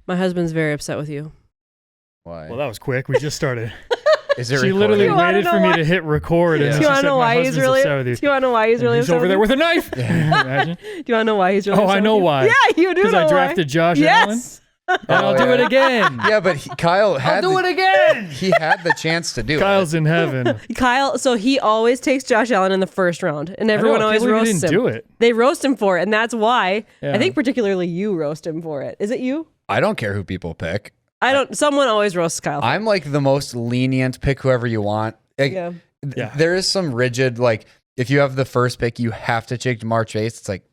My husband's very upset with you. Why? Well, that was quick. We just started. Is it She recording? literally You wanna waited know for me why? to hit record, and Do then you she want to said, know "My why he's husband's really? upset with you." Do you want to know why he's really He's upset over with there you? with a knife. Imagine. Do you want to know why he's really? Oh, upset I with know you? why. Yeah, you do Because know I drafted Josh Allen. Yes. And I'll do it again. Yeah, but Kyle had I'll do it again. he had the chance to do Kyle's in heaven. Kyle, so he always takes Josh Allen in the first round, and everyone always roasts him. Didn't do it. They roast him for it, and that's why Yeah. I think particularly you roast him for it. Is it you? I don't care who people pick. I don't. Someone always roasts Kyle. I'm like the most lenient. Pick whoever you want. Like, Yeah. Yeah. There is some rigid, like, if you have the first pick, you have to take Jamar Chase. It's like,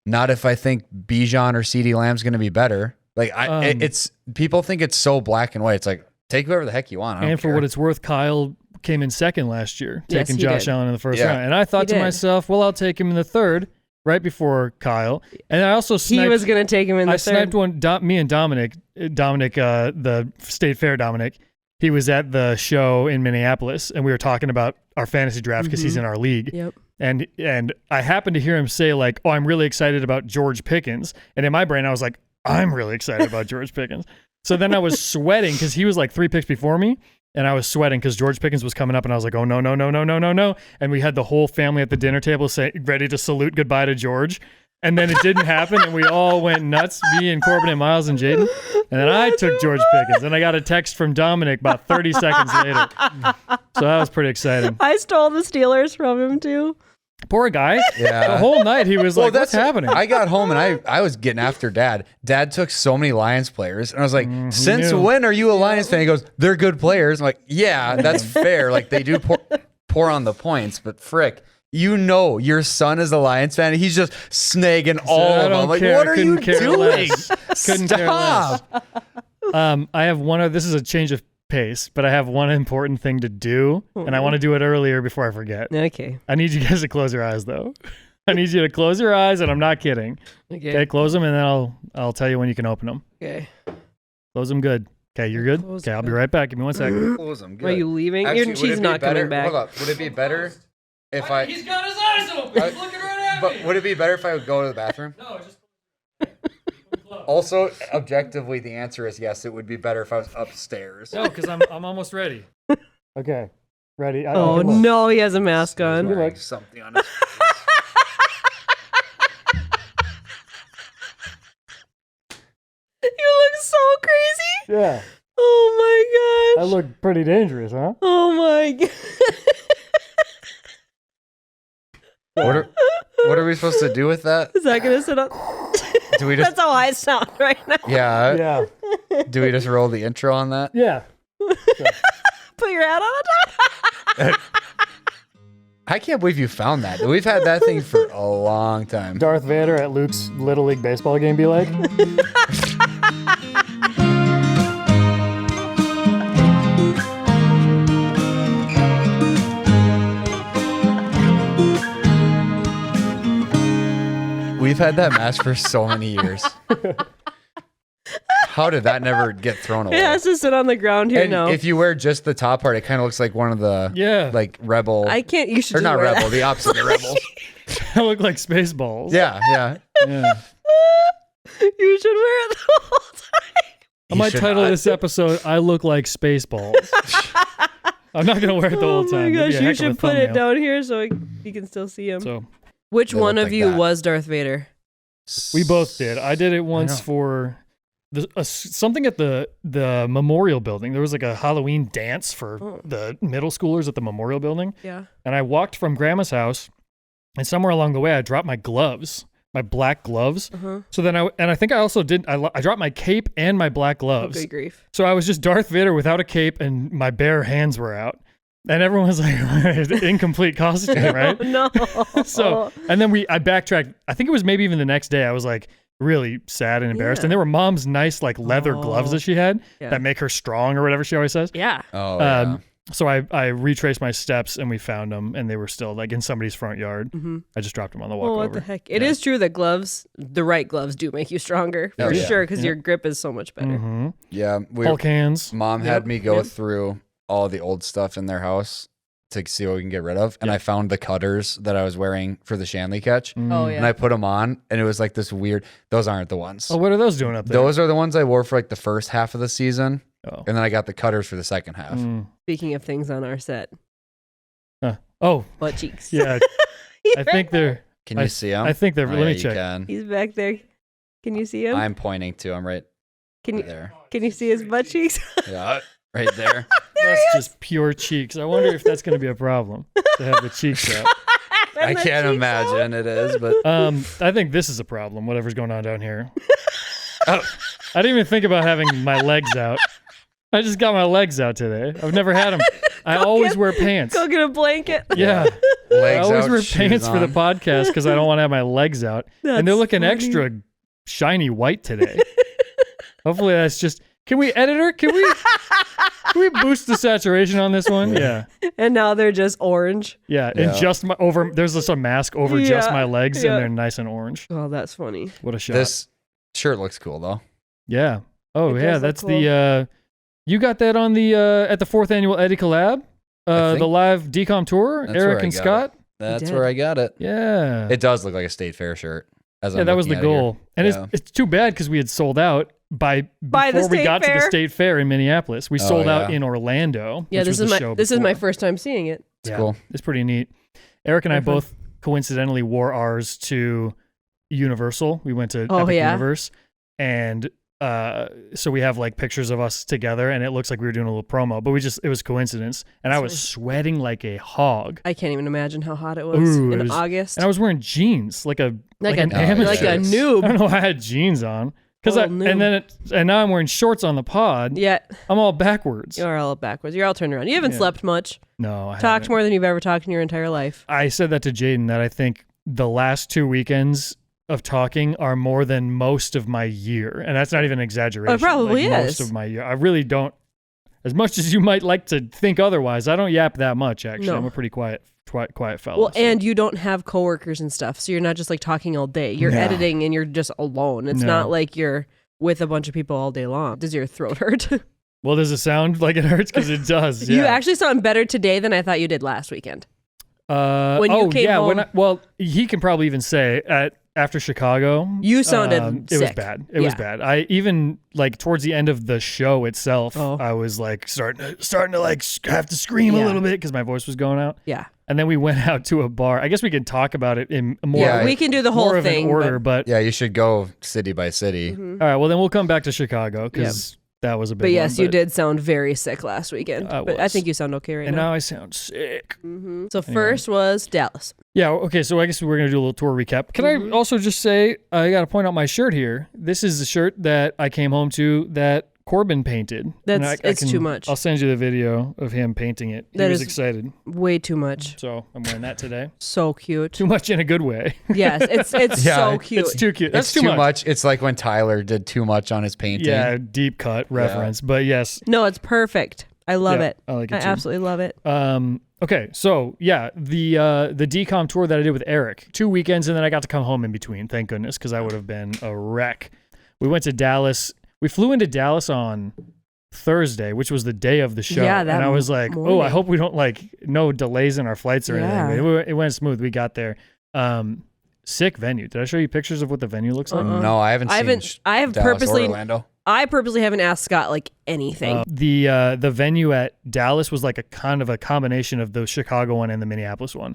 not if I think Bijan or CeeDee Lamb's going to be better. Like, it's people think it's so black and white. It's like, take whoever the heck you want. I don't And for care. what it's worth, Kyle came in second last year, Yes, taking he Josh did. Allen in the first Yeah. round. And I thought He to did. myself, well, I'll take him in the third, right before Kyle. And I also sniped. He was going to take him in the I third. sniped one. Me and Dominic, the State Fair Dominic. He was at the show in Minneapolis, and we were talking about our fantasy draft because he's in our league. Yep. And I happened to hear him say, like, "Oh, I'm really excited about George Pickens." And in my brain, I was like, "I'm really excited about George Pickens." So then I was sweating because he was like 3 picks before me, and I was sweating because George Pickens was coming up, and I was like, "Oh no, no, no, no, no, no, no!" And we had the whole family at the dinner table ready to salute goodbye to George. And then it didn't happen, and we all went nuts, me and Corbin and Miles and Jaden. And then I took George Pickens, and I got a text from Dominic about 30 seconds later. So that was pretty exciting. I stole the Steelers from him too. Poor guy. Yeah. The whole night he was like, what's happening? I got home and I was getting after Dad. Dad took so many Lions players, and I was like, since knew? when are you a Lions fan? He goes, they're good players. I'm like, yeah, that's fair. Like, they do pour on the points, but frick. You know your son is a Lions fan, and he's just snagging all I of them. don't I'm like, care. what are you Couldn't care doing? less. Couldn't care less. Stop. I have this is a change of pace, but I have one important thing to do, and I want to do it earlier before I forget. Okay. I need you guys to close your eyes, though. I need you to close your eyes, and I'm not kidding. Okay, close them, and then I'll tell you when you can open them. Okay. Close them good. Okay, you're good? Close Okay, I'll be good. right back. Give me 1 second. Close them. Are you leaving? Actually, would She's it be not better, coming back. Hold up. Would it be better if I... He's got his eyes open. He's looking right at But me. would it be better if I would go to the bathroom? No, just Also, objectively, the answer is yes. It would be better if I was upstairs. No, because I'm almost ready. Okay, ready? Oh no, he has a mask He's on. wearing something on his face. You look so crazy. Yeah, Oh my gosh. look pretty dangerous, huh? Oh my god. What are we supposed to do with that? Is that gonna sit up? Do we just That's how I sound right now. yeah? Yeah, Do we just roll the intro on that? yeah. Put your hat on the top. I can't believe you found that. We've had that thing for a long time. Darth Vader at Luke's Little League baseball game be like? We've had that mask for so many years. How did that never get thrown away? It has to sit on the ground here and now. if you wear just the top part, it kind of looks like one of the like rebel. I can't. You should or just not wear rebel, that. the opposite of rebel. I look like Spaceballs. Yeah. Yeah. You should wear it the whole time. I might title this episode, I Look Like Spaceballs. I'm not going to wear it the whole time. Oh my It'd be gosh, a you heck of a should put it thumbnail. down here so you can still see him. So Which They one look of like you that. was Darth Vader? we both did. I did it once know. for something at the memorial building. There was like a Halloween dance for the middle schoolers at the memorial building. Yeah. And I walked from Grandma's house, and somewhere along the way, I dropped my gloves, my black gloves. So then I think I also did. I dropped my cape and my black gloves. Good grief. So I was just Darth Vader without a cape, and my bare hands were out. And everyone was like, incomplete costume, right? No. So, and then I backtracked. I think it was maybe even the next day. I was like really sad and embarrassed. Yeah. And there were Mom's nice like leather gloves that she had Yeah. that make her strong or whatever she always says. Yeah. Oh, yeah. So I retraced my steps and we found them, and they were still like in somebody's front yard. I just dropped them on the walk Oh, what over. the heck? It is true that gloves, the right gloves, do make you stronger for Oh, yeah. sure, because your grip is so much better. Yeah. Hulk hands. Mom had me go through all the old stuff in their house to see what we can get rid of. And I found the cutters that I was wearing for the Shanley catch. Oh, yeah. And I put them on, and it was like this weird. Those aren't the ones. Oh, what are those doing up there? Those are the ones I wore for like the first half of the season. Oh. And then I got the cutters for the second half. Speaking of things on our set. Oh. Butt cheeks. Yeah. I think they're... Can you see them? I think they're... Oh, let yeah, me you check. can. He's back there. Can you see him? I'm pointing to him right there. Can you see his butt cheeks? Yeah, right there. That's just pure cheeks. I wonder if that's going to be a problem to have the cheeks out. I can't imagine it is, but I think this is a problem, whatever's going on down here. I didn't even think about having my legs out. I just got my legs out today. I've never had them. I always wear pants. Go get a blanket. Yeah. legs I always out, wear shoes pants for the on. podcast because I don't want to have my legs out. And they're looking funny. extra shiny white today. Hopefully that's just... Can we, editor? Can we boost the saturation on this one? Yeah. And now they're just orange. Yeah. And just my over... There's just a mask over just my legs, yeah. and they're nice and orange. Oh, that's funny. What a shot. This shirt looks cool though. Yeah. Oh, It yeah. does look That's cool. the... You got that on the at the 4th annual Eddie Collab, the live DCOM Tour, That's where Eric I and got Scott. That's did. where I got it. Yeah. It does look like a state fair shirt. Yeah, that was the goal. And it's too bad because we had sold out By the before we state got to the fair? state fair in Minneapolis. We sold out yeah. in Orlando. Yeah, which this was is the my show this is my before. first time seeing it. Yeah, cool. It's pretty neat. Eric and I Very fun. both coincidentally wore ours to Universal. We went to Oh, Epic yeah? Universe, and so we have like pictures of us together, and it looks like we were doing a little promo, but it was coincidence, and I was sweating like a hog. I can't even imagine how hot it was Ooh, in it was- August. And I was wearing jeans, like an amateur. like a shirts. noob. I don't know why I had jeans on. Oh, And noob. now I'm wearing shorts on the pod. Yeah, I'm all backwards. you're all backwards. You're all turned around. You haven't Yeah. slept much. No, I Talked haven't. more than you've ever talked in your entire life. I said that to Jaden that I think the last 2 weekends of talking are more than most of my year, and that's not even an exaggeration. Oh, it probably like, is. most of my year. I really don't. As much as you might like to think otherwise, I don't yap that much. Actually, No. I'm a pretty quiet fellow. Well, so. and you don't have coworkers and stuff, so you're not just like talking all day. You're No. editing and you're just alone. It's No. not like you're with a bunch of people all day long. Does your throat hurt? Well, does it sound like it hurts? Because it does. Yeah. You actually sound better today than I thought you did last weekend. When you oh came yeah, home- well, he can probably even say after Chicago, You sounded it was sick. bad. It was Yeah. bad. I even like towards the end of the show itself, Oh. I was like starting to like have to scream Yeah. a little bit because my voice was going out. Yeah. And then we went out to a bar. I guess we can talk about it in more. Yeah, We can do the whole more of thing. an order, but Yeah, you should go city by city. Mhm. all right. Well, then we'll come back to Chicago because that was a big But yes, one. you did sound very sick last weekend. I But I was. think you sound okay right And now. now I sound sick. Mhm. So Anyway. first was Dallas. Yeah, okay, so I guess we're going to do a little tour recap. Can I also just say, I got to point out my shirt here. This is the shirt that I came home to that Corbin painted. And It's too much. I'll send you the video of him painting it. He That was is- excited. Way too much. So I'm wearing that today. So cute. Too much in a good way. Yes, it's Yeah, so cute. It's too cute. That's It's too much. It's like when Tyler did too much on his painting. Yeah, deep cut reference. But yes. No, it's perfect. I love Yeah, it. I like it I too. absolutely love it. Okay, so yeah, the DCOM tour that I did with Eric, 2 weekends, and then I got to come home in between. Thank goodness, because I would have been a wreck. We went to Dallas. We flew into Dallas on Thursday, which was the day of the show. Yeah, that and I was like, morning. oh, I hope we don't no delays in our flights or Yeah. anything. It went smooth. We got there. Sick venue. Did I show you pictures of what the venue looks like? No, I haven't. I have Dallas or purposely Orlando. I purposely haven't asked Scott like anything. The venue at Dallas was like a kind of a combination of the Chicago one and the Minneapolis one,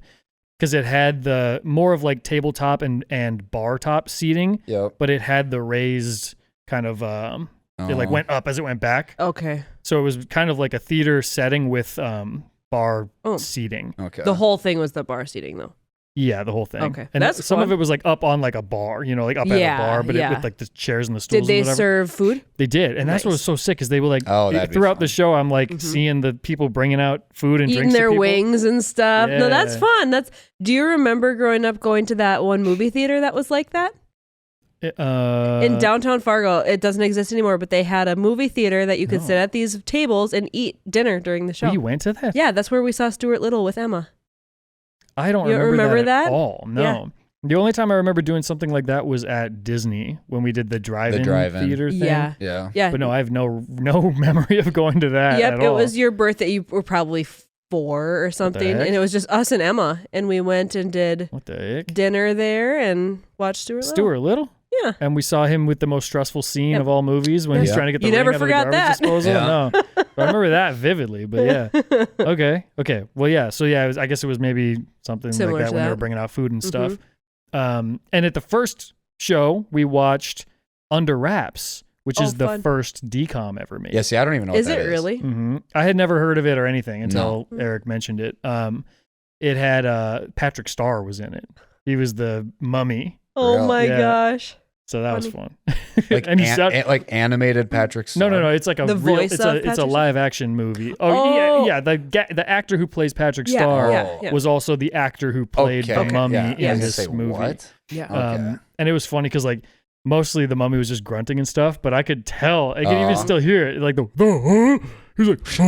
because it had the more of like tabletop and bar top seating, Yep. but it had the raised kind of it like Oh. went up as it went back, Okay. so it was kind of like a theater setting with bar Oh. seating. Okay. The whole thing was the bar seating though. Yeah, the whole thing. Okay. And That's some fun. of it was like up on like a bar, like up at Yeah, a bar, but yeah. with like the chairs and the stools. Did they and whatever. serve food? They did, and that's what Nice. was so sick because they were like, Oh, that'd be throughout fun. the show, I'm like seeing the people bringing out food and Eating drinks to their people. wings and stuff. No, that's Yeah. fun. Do you remember growing up going to that one movie theater that was like that? In downtown Fargo, it doesn't exist anymore, but they had a movie theater that you could No. sit at these tables and eat dinner during the show. You went to that? Yeah, that's where we saw Stuart Little with Emma. I don't You don't remember remember that that? at all. No. Yeah. The only time I remember doing something like that was at Disney when we did the drive-in, drive-in. theater thing. Yeah. Yeah. Yeah. But no, I have no memory of going to that Yep, at it all. was your birthday. You were probably 4 or something, heck? and it was just us and Emma, and we went and did What the heck? dinner there and watched Stuart Little. Stuart Little? Yeah. And we saw him with the most stressful scene of all movies when he's trying to get the You ring never out of the forgot garbage that. disposal. Yeah. No. But I remember that vividly, but yeah. Okay. Well, yeah. So yeah, I guess it was maybe something Similar like that to when they that. were bringing out food and stuff. And at the first show, we watched Under Wraps, which is the fun. first DCOM ever made. Yeah, see, I don't even know what Is that it really? Mm-hmm. I had never heard of it or anything until Eric mentioned it. It had Patrick Starr was in it. He was the mummy. Oh Really? my Yeah. gosh. So that was fun. Like, And he sound- like animated Patrick Starr. No. It's like a The real. voice It's of a Patrick live action movie. Oh, Oh. yeah. The actor who plays Patrick Yeah, Starr yeah. was also the actor who played the mummy yeah. in I was gonna this say, movie. What? Yeah. Okay. And it was funny because like mostly the mummy was just grunting and stuff, but I could tell. I could even still hear it. Like he's like.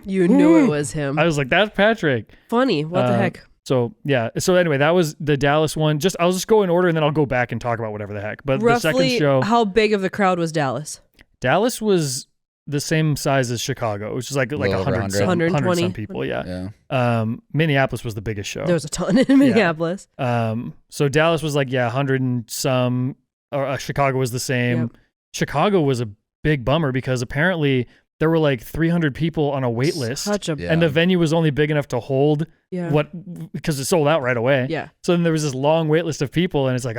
You knew it was him. I was like, that's Patrick. Funny. What the heck? So yeah. So anyway, that was the Dallas one. I'll just go in order and then I'll go back and talk about whatever the heck. But the second Roughly, show, how big of the crowd was Dallas? Dallas was the same size as Chicago, which is like little over 100 some, 120. some people. Yeah. Yeah. Minneapolis was the biggest show. There was a ton in Minneapolis. So Dallas was like 100 and some. Or Chicago was the same. Yep. Chicago was a big bummer because apparently there were like 300 people on a wait list. Such a Yeah. And the venue was only big enough to hold because it sold out right away. Yeah. So then there was this long wait list of people, and it's like,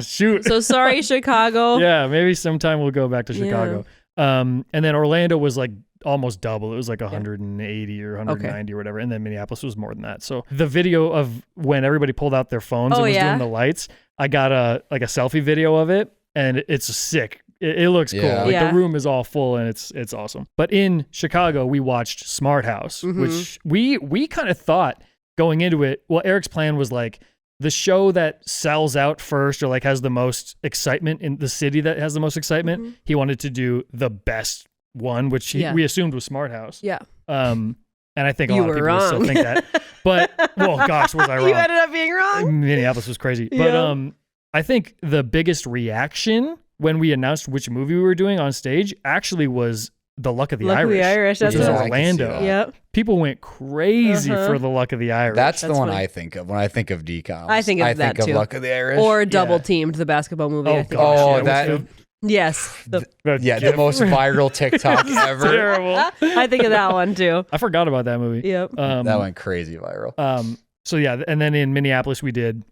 shoot. So sorry, Chicago. Yeah, maybe sometime we'll go back to Chicago. And then Orlando was like almost double. It was like 180 or 190 or whatever. And then Minneapolis was more than that. So the video of when everybody pulled out their phones and was doing the lights, I got a selfie video of it, and it's sick. It looks cool. Yeah. Like Yeah. the room is all full and it's awesome. But in Chicago, we watched Smart House, which we kind of thought going into it. Well, Eric's plan was like the show that sells out first or like has the most excitement in the city that has the most excitement. He wanted to do the best one, which we assumed was Smart House. Yeah. And I think a You lot of were people wrong. still think that. But well, gosh, was I wrong? You ended up being wrong. Minneapolis was crazy. But Yeah. I think the biggest reaction when we announced which movie we were doing on stage actually was The Luck of the Irish. That's which was what I can see Orlando. that. Yep. People went crazy for The Luck of the Irish. That's the one funny. I think of when I think of DCOM. I think of that too. Luck of the Irish. Or Double Teamed, the basketball movie. I think. gosh, Oh, yeah, that- what's Yes. the the most viral TikTok ever. terrible. I think of that one too. I forgot about that movie. Yep. That went crazy viral. So yeah, and then in Minneapolis we did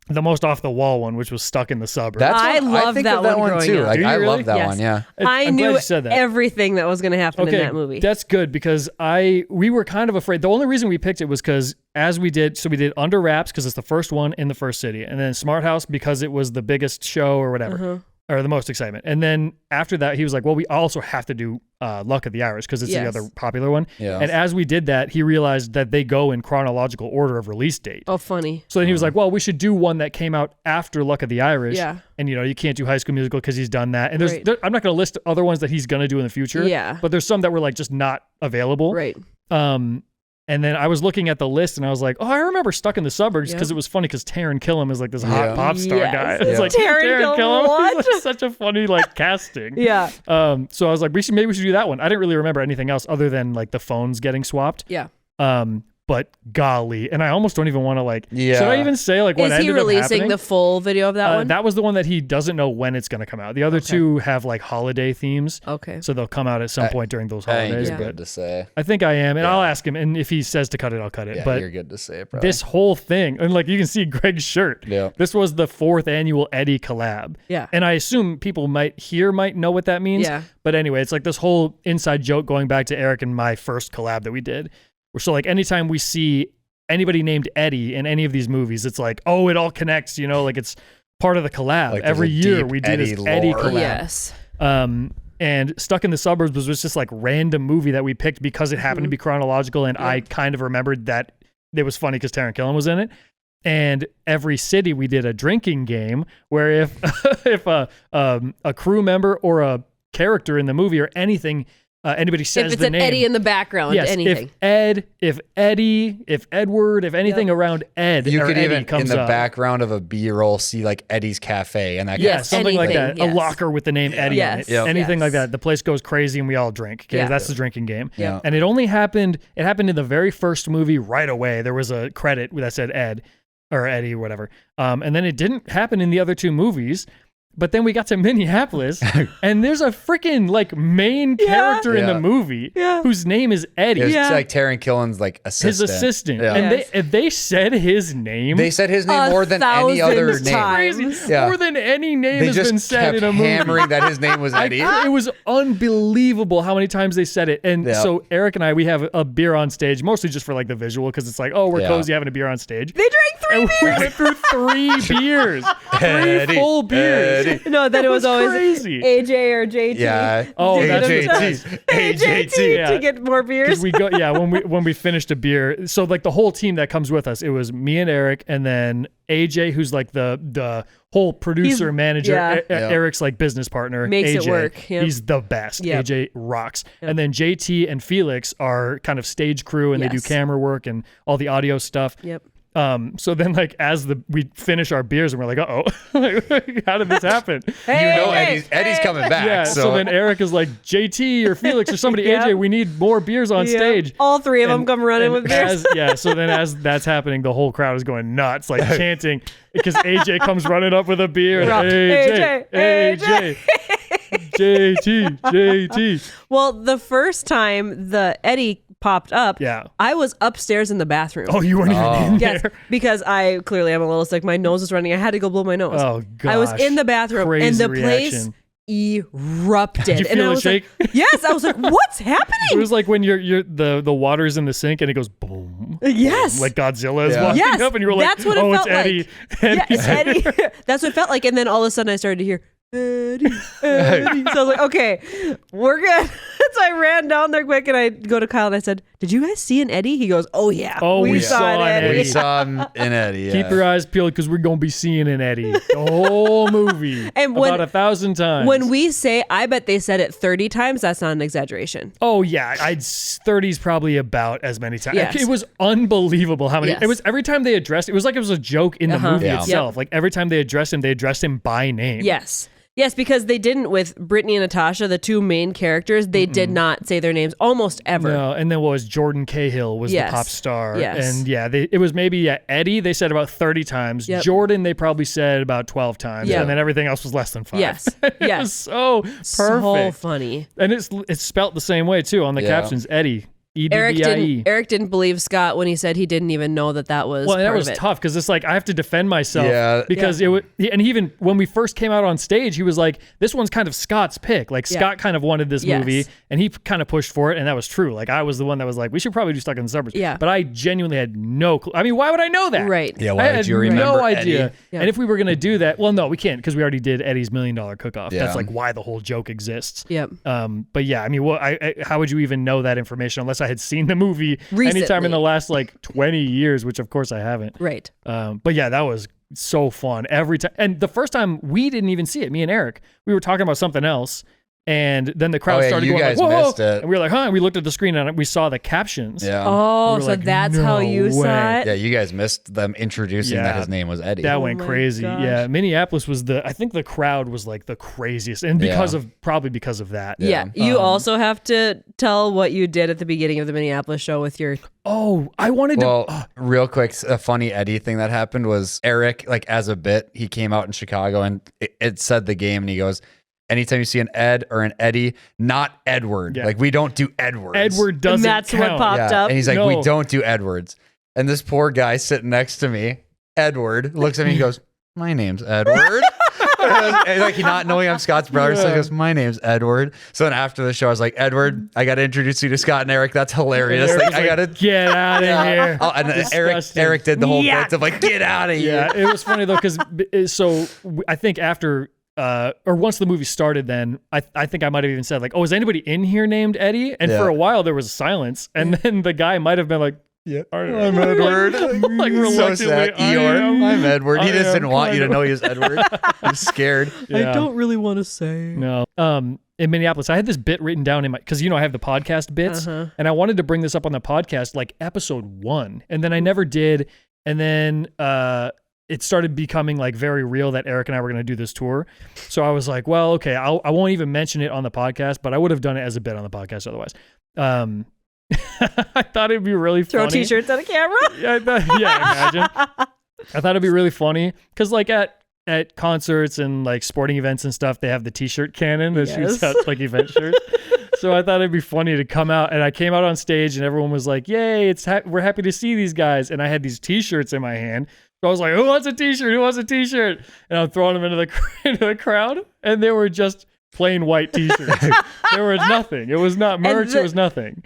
the most off the wall one, which was Stuck in the Suburbs. That's I what- loved think that of that one one growing too. up. Like, Do you I really? love that Yes. one. Yeah. I I'm glad knew you said that. everything that was going to happen Okay, in that movie. that's good because we were kind of afraid. The only reason we picked it was because we did Under Wraps because it's the first one in the first city, and then Smart House because it was the biggest show or whatever, or the most excitement. And then after that, he was like, well, we also have to do Luck of the Irish because it's the other popular one. Yeah. And as we did that, he realized that they go in chronological order of release date. Oh, funny. So then he was like, well, we should do one that came out after Luck of the Irish. Yeah. And, you can't do High School Musical because he's done that. And Right. I'm not going to list other ones that he's going to do in the future. Yeah. But there's some that were like just not available. Right. And then I was looking at the list and I was like, oh, I remember Stuck in the Suburbs because it was funny because Taron Killam is like this hot pop star Yes. guy. Yeah. It's like Taron Killam, what? is like such a funny like casting. Yeah. So I was like, maybe we should do that one. I didn't really remember anything else other than like the phones getting swapped. Yeah. But golly, and I almost don't even want to like. Yeah. Should I even say like what Is he ended up releasing happening? the full video of that one? That was the one that he doesn't know when it's going to come out. The other two have like holiday themes, Okay. so they'll come out at some point during those I think holidays. you're But good to say. I think I am, and I'll ask him. And if he says to cut it, I'll cut it. Yeah, but you're good to say, bro. this whole thing, and like you can see Greg's shirt. Yeah. This was the 4th annual Eddie collab. Yeah. And I assume people might know what that means. Yeah. But anyway, it's like this whole inside joke going back to Eric and my first collab that we did. So like anytime we see anybody named Eddie in any of these movies, it's like, oh, it all connects, like it's part of the collab. Like, Every there's a year deep we do this Eddie Eddie lore. collab. Yes. And Stuck in the Suburbs was just this like random movie that we picked because it happened to be chronological, and I kind of remembered that it was funny because Taron Killam was in it. And every city we did a drinking game where if a crew member or a character in the movie or anything anybody says if it's the an name. Eddie in the background, Yes, anything. if Ed, if Eddie, if Edward, if anything around Ed, You or could Eddie even comes in the up. background of a B-roll see like Eddie's Cafe and that kind Yeah, of something like anything, that. yes. A locker with the name Eddie on it. Yes, Yep. Anything like yes. that. The place goes crazy and we all drink. Okay, Yeah. that's the drinking game. Yeah. And it happened in the very first movie right away. There was a credit that said Ed or Eddie or whatever. And then it didn't happen in the other two movies. But then we got to Minneapolis, and there's a freaking like main character in the movie whose name is Eddie. It's like Taron Killen's like His assistant. assistant. Yeah. And they said his name. They said his name more than any other 1,000 name. times. crazy. Yeah. More than any name They has just been said kept in a movie. hammering that his name was Eddie. It was unbelievable how many times they said it. And Yeah. so Eric and I, we have a beer on stage, mostly just for like the visual, because it's like, oh, we're Yeah. cozy having a beer on stage. They drank 3 And we beers. went through 3 beers. 3 Eddie, full beers. Eddie. No, then it was always crazy. AJ or JT. Yeah. Oh, To that's get what them it to- is. AJT Yeah. to get more beers. We go, when we finished a beer. So like the whole team that comes with us, it was me and Eric, and then AJ, who's like the whole producer, He's- manager, yeah. Eric's like business partner. Makes it AJ, work, yep. He's the best. Yep. AJ rocks. And then JT and Felix are kind of stage crew, and they do Yes. camera work and all the audio stuff. Yep. So then like as we finish our beers and we're like, uh-oh, how did this happen? Eddie's coming back. Yeah, so then Eric is like, JT or Felix or somebody, Yep. AJ, we need more beers on Yep. stage. All 3 of them And- come running and with beers. so then as that's happening, the whole crowd is going nuts, like chanting, because AJ comes running up with a beer. And Rock. AJ, AJ. JT. Well, the first time the Eddie popped up, Yeah. I was upstairs in the bathroom. Oh, you weren't even in Yes, there. because I clearly am a little sick. My nose was running. I had to go blow my nose. Oh, I was gosh. in the bathroom Crazy and the reaction. place erupted. Did you and feel I it was shake? like, yes, I was like, what's It happening? was like when the water's in the sink and it goes boom. Yes. Like Godzilla is Yeah. walking Yes, up and you were like, that's what it oh, felt it's Eddie. Yeah, it's Eddie. That's what it felt like. And then all of a sudden I started to hear, Eddie, Eddie. So I was like, okay, we're good. So I ran down there quick and I go to Kyle and I said, did you guys see an Eddie? He goes, oh yeah. Oh, we saw an Eddie. We saw him in Eddie. Yeah. Keep your eyes peeled because we're going to be seeing an Eddie the whole movie And about 1,000 times. When we say, I bet they said it 30 times, that's not an exaggeration. Oh yeah, 30's probably about as many times. Yes. It was unbelievable how many. Yes. It was every time they addressed. It was like it was a joke in the movie Yeah. itself. Like every time they addressed him by name. Yes. Yes, because they didn't with Brittany and Natasha, the 2 main characters, they did not say their names almost ever. No, and then what was Jordan Cahill was Yes. the pop star. Yes. And yeah, it was maybe Eddie, they said about 30 times. Yep. Jordan, they probably said about 12 times. Yep. And then everything else was less than 5. Yes. It Yes. was so perfect. So funny. And it's spelt the same way too on the Yeah. captions. Eddie. Eric EDDIE. didn't believe Scott when he said he didn't even know that was Well, and that part was of it. tough because it's like I have to defend myself Yeah. because it would. And even when we first came out on stage, he was like, "This one's kind of Scott's pick." Like Yeah. Scott kind of wanted this Yes. movie, and he kind of pushed for it, and that was true. Like I was the one that was like, "We should probably do Stuck in the Suburbs." Yeah. But I genuinely had no clue. I mean, why would I know that? Right. Yeah, I why had did you remember no idea. Eddie? Yeah. And if we were gonna do that, well, no, we can't because we already did Eddie's $1 Million Cook-Off. Yeah. That's like why the whole joke exists. Yep. But yeah, I mean, how would you even know that information unless I had seen the movie anytime in the Recently. last like 20 years, which of course I haven't. Right. But yeah, that was so fun every time. And the first time we didn't even see it, me and Eric, we were talking about something else. And then the crowd Oh, yeah, started you going guys like, whoa, missed it. and we were like, huh? And we looked at the screen and we saw the captions. Yeah. Oh, We were so like, that's how no you saw way. it? Yeah, you guys missed them introducing that Yeah. his name was Eddie. That went my crazy. gosh. Yeah. Minneapolis was I think the crowd was like the craziest. And probably because of that. Yeah. You also have to tell what you did at the beginning of the Minneapolis show with your. Oh, I wanted Well, to. real quick, a funny Eddie thing that happened was Eric, like as a bit, he came out in Chicago and it said the game and he goes, anytime you see an Ed or an Eddie, not Edward. Yeah. Like we don't do Edwards. Edward doesn't And that's count. what popped up. And he's like, No. we don't do Edwards. And this poor guy sitting next to me, Edward, looks at me and goes, my name's Edward. And like not knowing I'm Scott's brother, so he goes, my name's Edward. So then after the show, I was like, Edward, I got to introduce you to Scott and Eric. That's hilarious. Eric's Like, I got to get out of here. Oh, and Disgusting. Eric did the whole Yuck. bit of like, get out of here. Yeah, it was funny though because I think after or once the movie started, then I think I might have even said like, "Oh, is anybody in here named Eddie?" And for a while there was silence, and then the guy might have been like, Yeah, I'm Edward. like So reluctantly, sad. I Eeyore, am. I'm Edward. He I just am didn't want you to kind know he was Edward. He was scared. Yeah. really want to say. No. in Minneapolis. I had this bit written down in my, because I have the podcast bits, and I wanted to bring this up on the podcast like episode 1, and then I never did, and then it started becoming like very real that Eric and I were going to do this tour. So I was like, well, okay, I won't even mention it on the podcast, but I would have done it as a bit on the podcast otherwise. I thought it'd be really Throw funny. t-shirts at a camera. Imagine. I thought it'd be really funny because like at concerts and like sporting events and stuff, they have the t-shirt cannon that shoots out like event shirts. So I thought it'd be funny to come out, and I came out on stage and everyone was like, yay, we're happy to see these guys. And I had these t-shirts in my hand. So I was like, who wants a t-shirt? Who wants a t-shirt? And I'm throwing them into the crowd, and they were just plain white t-shirts. There was nothing. It was not merch. It was nothing.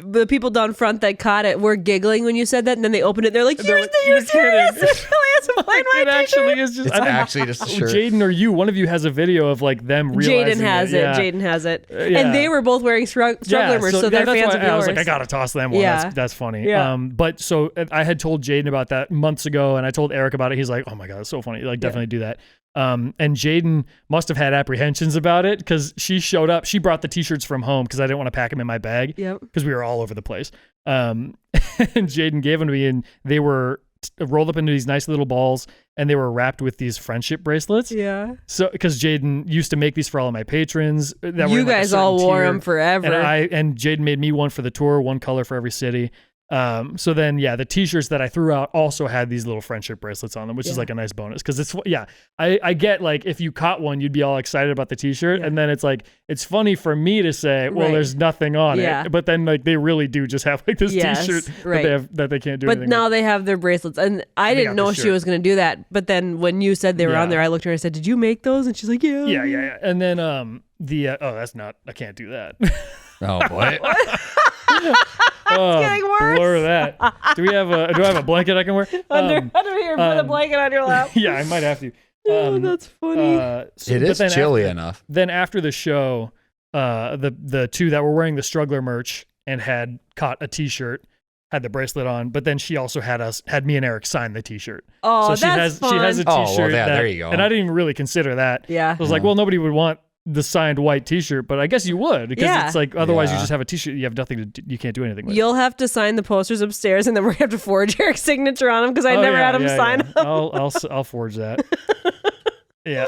The people down front that caught it were giggling when you said that, and then they opened it. They're like, "You're serious? kidding. It really is a plain white It actually is just. It's actually just a shirt. Jaden or you, one of you has a video of like them realizing Jaden has it. Yeah. Jaden has it. Yeah. And they were both wearing struggler so they're that's fans why of yours. I was like, I gotta toss them one. Yeah. That's funny. Yeah. But so I had told Jaden about that months ago, and I told Eric about it. He's like, oh my god, that's so funny. Like, definitely do that. And Jaden must have had apprehensions about it because she showed up. She brought the t-shirts from home because I didn't want to pack them in my bag because we were all over the place. And Jaden gave them to me, and they were rolled up into these nice little balls, and they were wrapped with these friendship bracelets. Yeah. So because Jaden used to make these for all of my patrons. That were You in, like, guys a all certain wore tier. them forever. And Jaden made me one for the tour, one color for every city. So then, the t-shirts that I threw out also had these little friendship bracelets on them, which is like a nice bonus. Cause it's, I get like, if you caught one, you'd be all excited about the t-shirt. And then it's like, it's funny for me to say, well, there's nothing on it, but then like, they really do just have like this t-shirt that they can't do anything But now with. they have their bracelets, and I didn't know she was going to do that. But then when you said they were on there, I looked at her and I said, did you make those? And she's like, yeah. Yeah. And then, I can't do that. Oh boy. Getting worse. Blur that. Do I have a blanket I can wear? Under here, put a blanket on your lap. Yeah, I might have to. Oh, that's funny. It is chilly enough. Then after the show, the two that were wearing the Struggler merch and had caught a t-shirt had the bracelet on, but then she also had me and Eric sign the t-shirt. Oh, so she that's has a t-shirt. Oh, well, there you go. And I didn't even really consider that. Yeah. I was like, well, nobody would want the signed white t-shirt, but I guess you would because it's like otherwise you just have a t-shirt you have nothing to you can't do anything with. You'll have to sign the posters upstairs, and then we're gonna have to forge Eric's signature on them because I never had him sign them. I'll forge that. Yeah.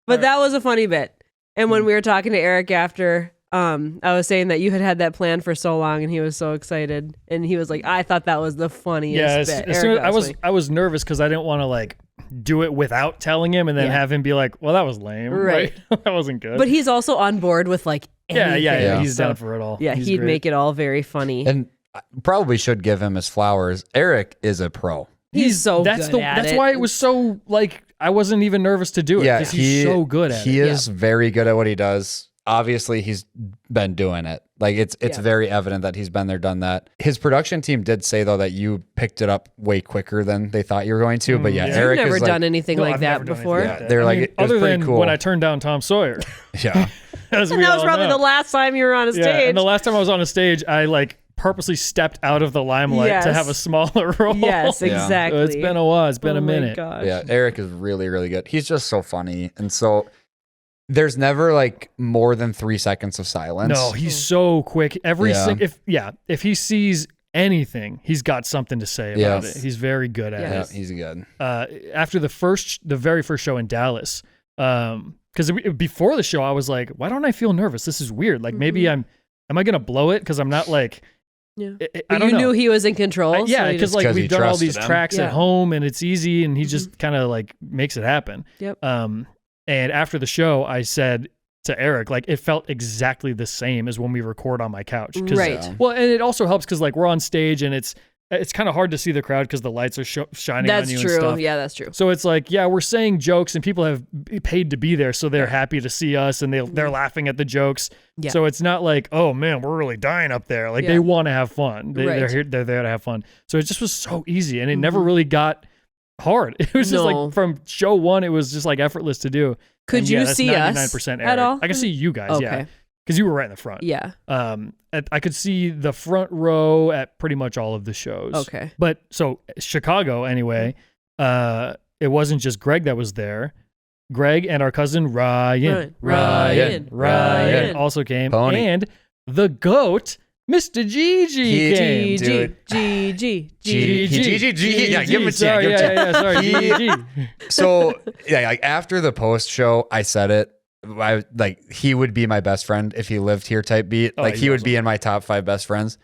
But that was a funny bit. And when we were talking to Eric after, I was saying that you had that plan for so long, and he was so excited, and he was like, I thought that was the funniest bit. As soon as I was nervous because I didn't want to like do it without telling him and then have him be like, well, that was lame. Right. That wasn't good. But he's also on board with like anything. Yeah. He's down for it all. Yeah, he'd make it all very funny. And I probably should give him his flowers. Eric is a pro. He's so good at it. That's why it was so like I wasn't even nervous to do it because he's so good at it. He is very good at what he does. Obviously, he's been doing it. Like it's very evident that he's been there, done that. His production team did say though that you picked it up way quicker than they thought you were going to. But Eric You've never is done anything like that before. They're like, it was other pretty than cool. when I turned down Tom Sawyer. Yeah, And that was probably the last time you were on a stage. And the last time I was on a stage, I like purposely stepped out of the limelight to have a smaller role. Yes, exactly. So it's been a while. It's been a minute. Gosh. Yeah, Eric is really, really good. He's just so funny. And so there's never like more than 3 seconds of silence. No, he's so quick. If he sees anything, he's got something to say about it. He's very good at it. Yeah, he's good. After the very first show in Dallas, because before the show, I was like, why don't I feel nervous? This is weird. Like maybe am I going to blow it? Because I'm not like, But you knew he was in control. Because like we've done all these tracks at home and it's easy and he just kind of like makes it happen. Yep. And after the show, I said to Eric, like it felt exactly the same as when we record on my couch. Right. Well, and it also helps because like we're on stage and it's kind of hard to see the crowd because the lights are shining on you and stuff. That's true. Yeah, that's true. So it's like, we're saying jokes and people have paid to be there, so they're happy to see us and they're laughing at the jokes. Yeah. So it's not like, oh man, we're really dying up there. Like they want to have fun. They're there to have fun. So it just was so easy and it never really got hard. It was just like from show one, it was just like effortless to do. Could you see us 99% Eric. at all? I could see you guys, because you were right in the front. Yeah. I could see the front row at pretty much all of the shows. Okay. But so Chicago anyway, it wasn't just Greg that was there. Greg and our cousin Ryan also came. Pony. And the goat, Mr. Gigi came. Dude. Gigi. Yeah, give him a Sorry, chance. yeah, sorry, Gigi. So yeah, like after the post show, I said it. He would be my best friend if he lived here type beat. Oh, Like he's he would awesome. be in my top 5 best friends.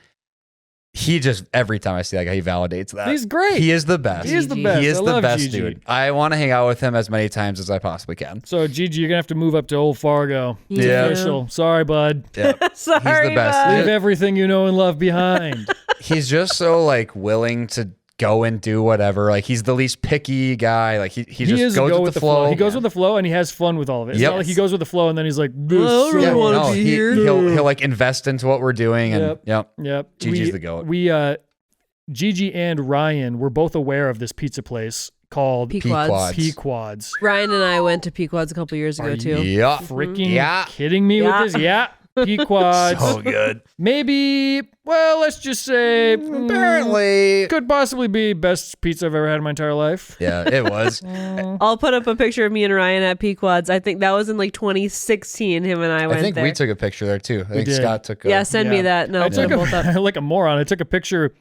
He just every time I see that guy, he validates that. He's great. He is the best. He is the best. He is I the love best Gigi. dude. I want to hang out with him as many times as I possibly can. So Gigi, you're gonna have to move up to Old Fargo. It's Yeah. official. Sorry, bud. Yeah. Sorry, He's the best. bud. Leave everything you know and love behind. He's just so like willing to go and do whatever. Like he's the least picky guy. Like he He just is goes go with the flow. He goes with the flow and he has fun with all of it. It's Yep. not like he goes with the flow and then he's like, this I don't sucks. wanna be here. He'll like invest into what we're doing and Yep. yep. Yep. Gigi's the goat. Gigi and Ryan were both aware of this pizza place called Pequads. Pequads. Ryan and I went to Pequads a couple years ago too. Yeah. Freaking Yeah. kidding me Yeah. with this? Yeah. Pequads. So good. Maybe, well, let's just say Apparently. could possibly be best pizza I've ever had in my entire life. Yeah, it was. I'll put up a picture of me and Ryan at Pequads. I think that was in like 2016. Him and I went I think there. we took a picture there too. I think did. Scott took a Yeah, send me Yeah. that. No, I I'll put took them both up. like a moron. I took a picture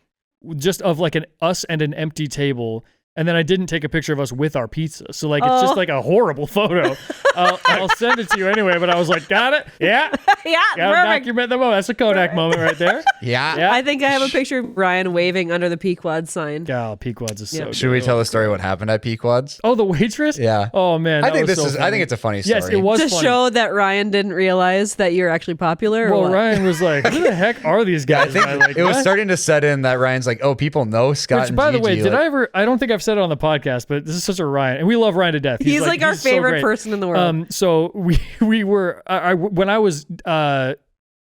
just of like us and an empty table. And then I didn't take a picture of us with our pizza. So like, it's just like a horrible photo. I'll send it to you anyway, but I was like, got it? Yeah. Yeah, Gotta perfect. document the moment. That's a Kodak moment right there. Yeah. Yeah. I think I have a picture of Ryan waving under the Pequads sign. God, Pequads is so good. Should we tell the story what happened at Pequads? Oh, the waitress? Yeah. Oh, man. I that think was this so is. I funny. think it's a funny story. Yes, it was To funny. show that Ryan didn't realize that you're actually popular. Or Well, what? Ryan was like, who the heck are these Yeah, I guys? think And I'm like, it was what? starting to set in that Ryan's like, oh, people know Scott. Which, and by the way, Gigi, did like- I ever? I don't think I've said it on the podcast, but this is such a Ryan, and we love Ryan to death. He's like our so favorite great. person in the world. So we were when I was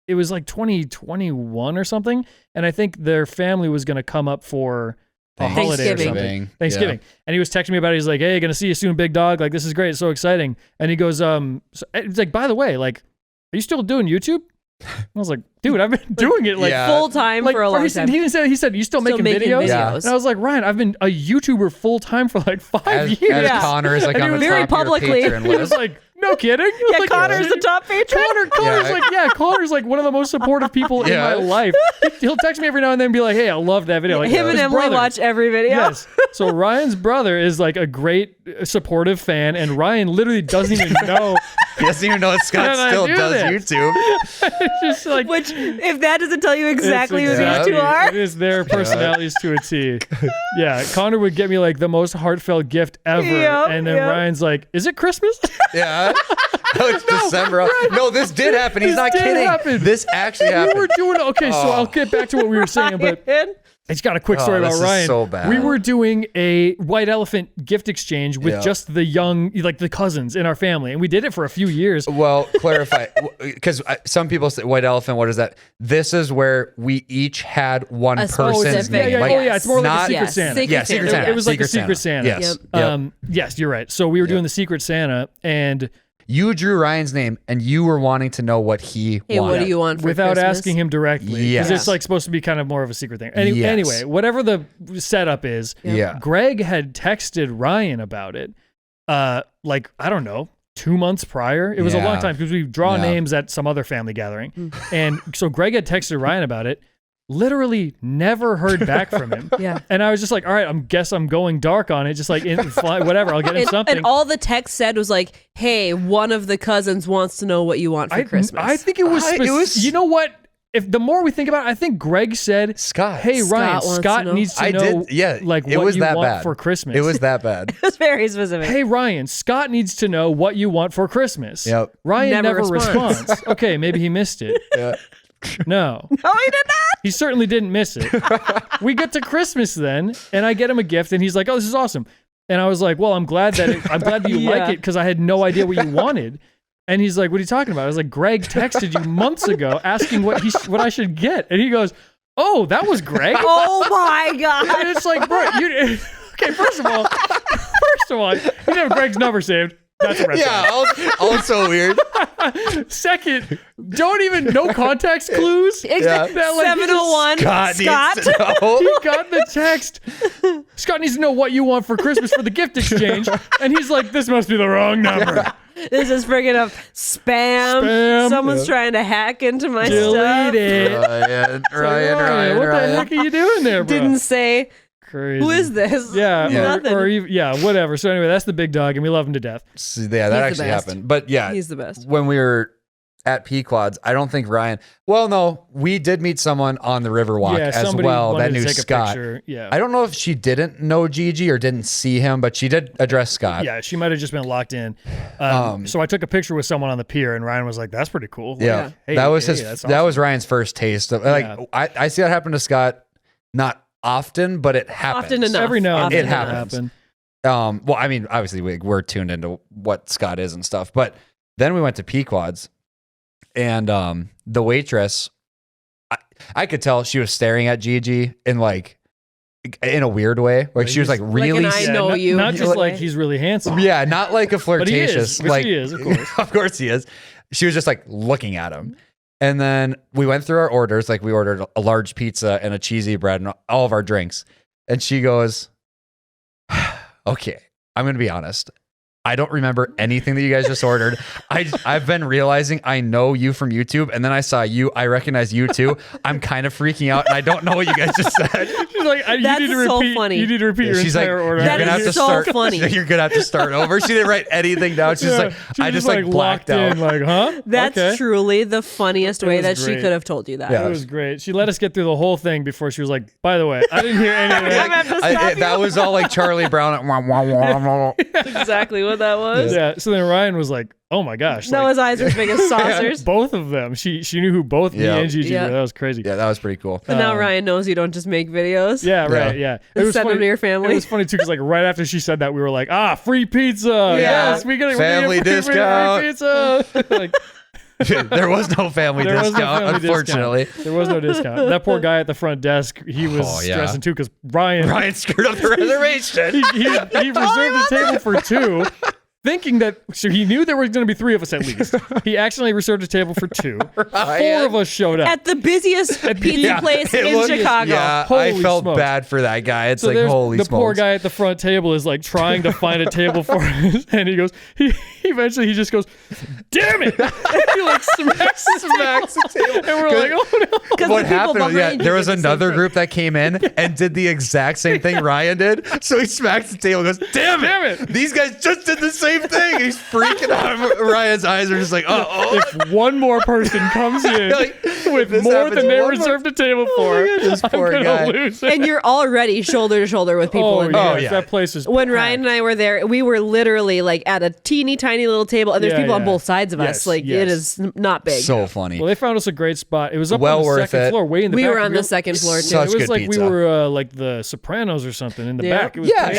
it was like 2021 or something, and I think their family was going to come up for a holiday or something. Thanksgiving. And he was texting me about it. He's like, hey, gonna see you soon, big dog. Like, this is great. It's so exciting. And he goes, so, it's like, by the way, like, are you still doing YouTube? I was like, dude, I've been doing it like Yeah. Full time like for a long he time. said, you still making making videos? Yeah. And I was like, Ryan, I've been a YouTuber full time for like 5 years. As Yeah. Connor is like And on he the was very top of your publicly- patron He was list. like, no kidding. yeah, Like, Connor's the top patron. Connor's Yeah. like, yeah, Connor's like one of the most supportive people in Yeah. my life. He'll text me every now and then and be like, hey, I love that video. Like, Him and his Emily brother- watch every video. Yes. So Ryan's brother is like a great supportive fan, and Ryan literally doesn't even know. He doesn't even know that Scott Can I still do does this? YouTube. It's just like Which, if that doesn't tell you exactly who it's these exactly- two are, It is their personalities to a T. Yeah, Connor would get me like the most heartfelt gift ever, Yep, and then yep. Ryan's like, "Is it Christmas?" Yeah. No, it's December. No, this did happen. He's This not did kidding. happen. This actually we happened. were doing okay. So I'll get back to what we were saying, but I just got a quick story Oh, about this is Ryan. so bad. We were doing a white elephant gift exchange with Yeah. just the young, like the cousins in our family, and we did it for a few years. Well, clarify, because some people say white elephant. What is that? This is where we each had one A person's specific- name. Yeah, Like, oh yeah, it's more like a not- Secret Yes, Santa. Secret Yeah, Secret Santa. It was like a Secret Santa. Yes. Yep. Yep. Yes, you're right. So we were doing the Secret Santa, and You drew Ryan's name, and you were wanting to know what he hey, wanted. what do you want for without Christmas? asking him directly, because Yes. it's like supposed to be kind of more of a secret thing. Yes. Anyway, whatever the setup is, Yeah. Greg had texted Ryan about it. Like I don't know, 2 months prior. It was a Yeah. long time because we draw Yeah. names at some other family gathering, and so Greg had texted Ryan about it. Literally never heard back from him. Yeah. And I was just like, all right, I'm going dark on it. Just like whatever, I'll get him something. And all the text said was like, "Hey, one of the cousins wants to know what you want for Christmas." I think it was. It was- You know what? If the more we think about it, I think Greg said, Scott. "Hey Ryan, Scott wants Scott to know." needs to I know, did. Yeah. like it what was you that want bad for Christmas." It was that bad. It was very specific. Hey Ryan, Scott needs to know what you want for Christmas. Yep. Ryan Never never responds. responds. Okay, maybe he missed it. Yeah. No. No, he did not. He certainly didn't miss it. We get to Christmas then, and I get him a gift, and he's like, "Oh, this is awesome." And I was like, "Well, I'm glad that you Yeah. like it because I had no idea what you wanted." And he's like, "What are you talking about?" I was like, "Greg texted you months ago asking what I should get," and he goes, "Oh, that was Greg." Oh my god. And it's like, bro, okay. First of all, you didn't have Greg's number saved. That's a red Yeah. flag. Also weird. Second, don't even no context clues. Exactly. That, like, 701 Scott Scott. needs to know. He got the text. Scott needs to know what you want for Christmas for the gift exchange. And he's like, this must be the wrong number. This is friggin' up spam. Someone's trying to hack into my stuff. Delete it. Ryan. What the heck are you doing there, bro? Didn't say, Crazy. who is this? Yeah, Nothing. or even, whatever. So anyway, that's the big dog, and we love him to death. So, yeah, that He's the actually best. happened. But yeah, He's the best. when we were at Pequads, I don't think Ryan. Well, no, we did meet someone on the Riverwalk Yeah, as somebody well wanted that to knew take a Scott. picture. Yeah. I don't know if she didn't know Gigi or didn't see him, but she did address Scott. Yeah, she might have just been locked in. Um, So I took a picture with someone on the pier, and Ryan was like, "That's pretty cool." Like, Yeah, hey, that was hey, his. that's That awesome. was Ryan's first taste of like. Yeah. I see that happen to Scott, not often, but it happens. Often enough. Every now and Often then It enough. happens. Well, I mean, obviously we're tuned into what Scott is and stuff, but then we went to Pequads, and the waitress, I could tell she was staring at Gigi in a weird way, like she was like really. Like an I know not, you. Not just Like- like he's really handsome. Yeah, not like a But he is, flirtatious. which like he is, of course. of course he is. She was just like looking at him, and then we went through our orders. Like we ordered a large pizza and a cheesy bread and all of our drinks, and she goes, "Okay, I'm gonna be honest. I don't remember anything that you guys just ordered. I've been realizing I know you from YouTube, and then I saw you. I recognize you too. I'm kind of freaking out, and I don't know what you guys just said." She's like, you That's need to so repeat. funny. You need to repeat your She's like, entire "You're order. That gonna is have to so start. funny. You're gonna have to start over." She didn't write anything down. She's like, She I just like blacked locked out. in, like, huh? That's Okay. truly the funniest It way was that she great. could have told you that. Yeah. It was great. She let us get through the whole thing before she was like, by the way, I didn't hear any of that. have to stop That was all like Charlie Brown. That's exactly what that was. Yeah. So then Ryan was like, oh my gosh. Now like, his eyes are as big as saucers. both of them. She knew who both me Yeah. and Gigi Yeah. were. That was crazy. Yeah, that was pretty cool. But now Ryan knows you don't just make videos. Yeah, right. Yeah. And send them to your family. It was funny too because like right after she said that, we were like, free pizza. Yeah. Yes, we get Family free discount. pizza. Like, There was no family There was no discount, family unfortunately. there was no discount. That poor guy at the front desk, he was Oh, yeah. stressing too because Ryan Screwed up the reservation. he reserved a table for two, thinking that so he knew there was going to be three of us at least. He accidentally reserved a table for two. Four of us showed up. At the busiest pizza place it in looked- Chicago. Yeah, Holy I felt smokes. bad for that guy. It's So like, there's holy the smokes. poor guy at the front table is like trying to find a table for us, and he goes, he just goes, damn it! he like smacks the table, and we're like, oh no. Because What the people happened? behind Yeah, you there was did the same another thing. group that came in and did the exact same thing Ryan did. So he smacks the table and goes, damn it. These guys just did the same thing. He's freaking out. Ryan's eyes are just like, oh. If one more person comes in Like, with this more happens than they one more- reserved a table for, this I'm poor gonna guy. lose it. And you're already shoulder to shoulder with people Oh in yeah, there. Oh, yeah. that place is When packed. Ryan and I were there, we were literally like at a teeny tiny little table, and there's Yeah, people on yeah. both sides of us. Yes, Like yes. it is not big. So funny. Well, they found us a great spot. It was up Well on the worth second it. floor, way in the We back. were on the second floor too. Such It was good like pizza. we were like the Sopranos or something in the Yeah. back. It was Yeah, pretty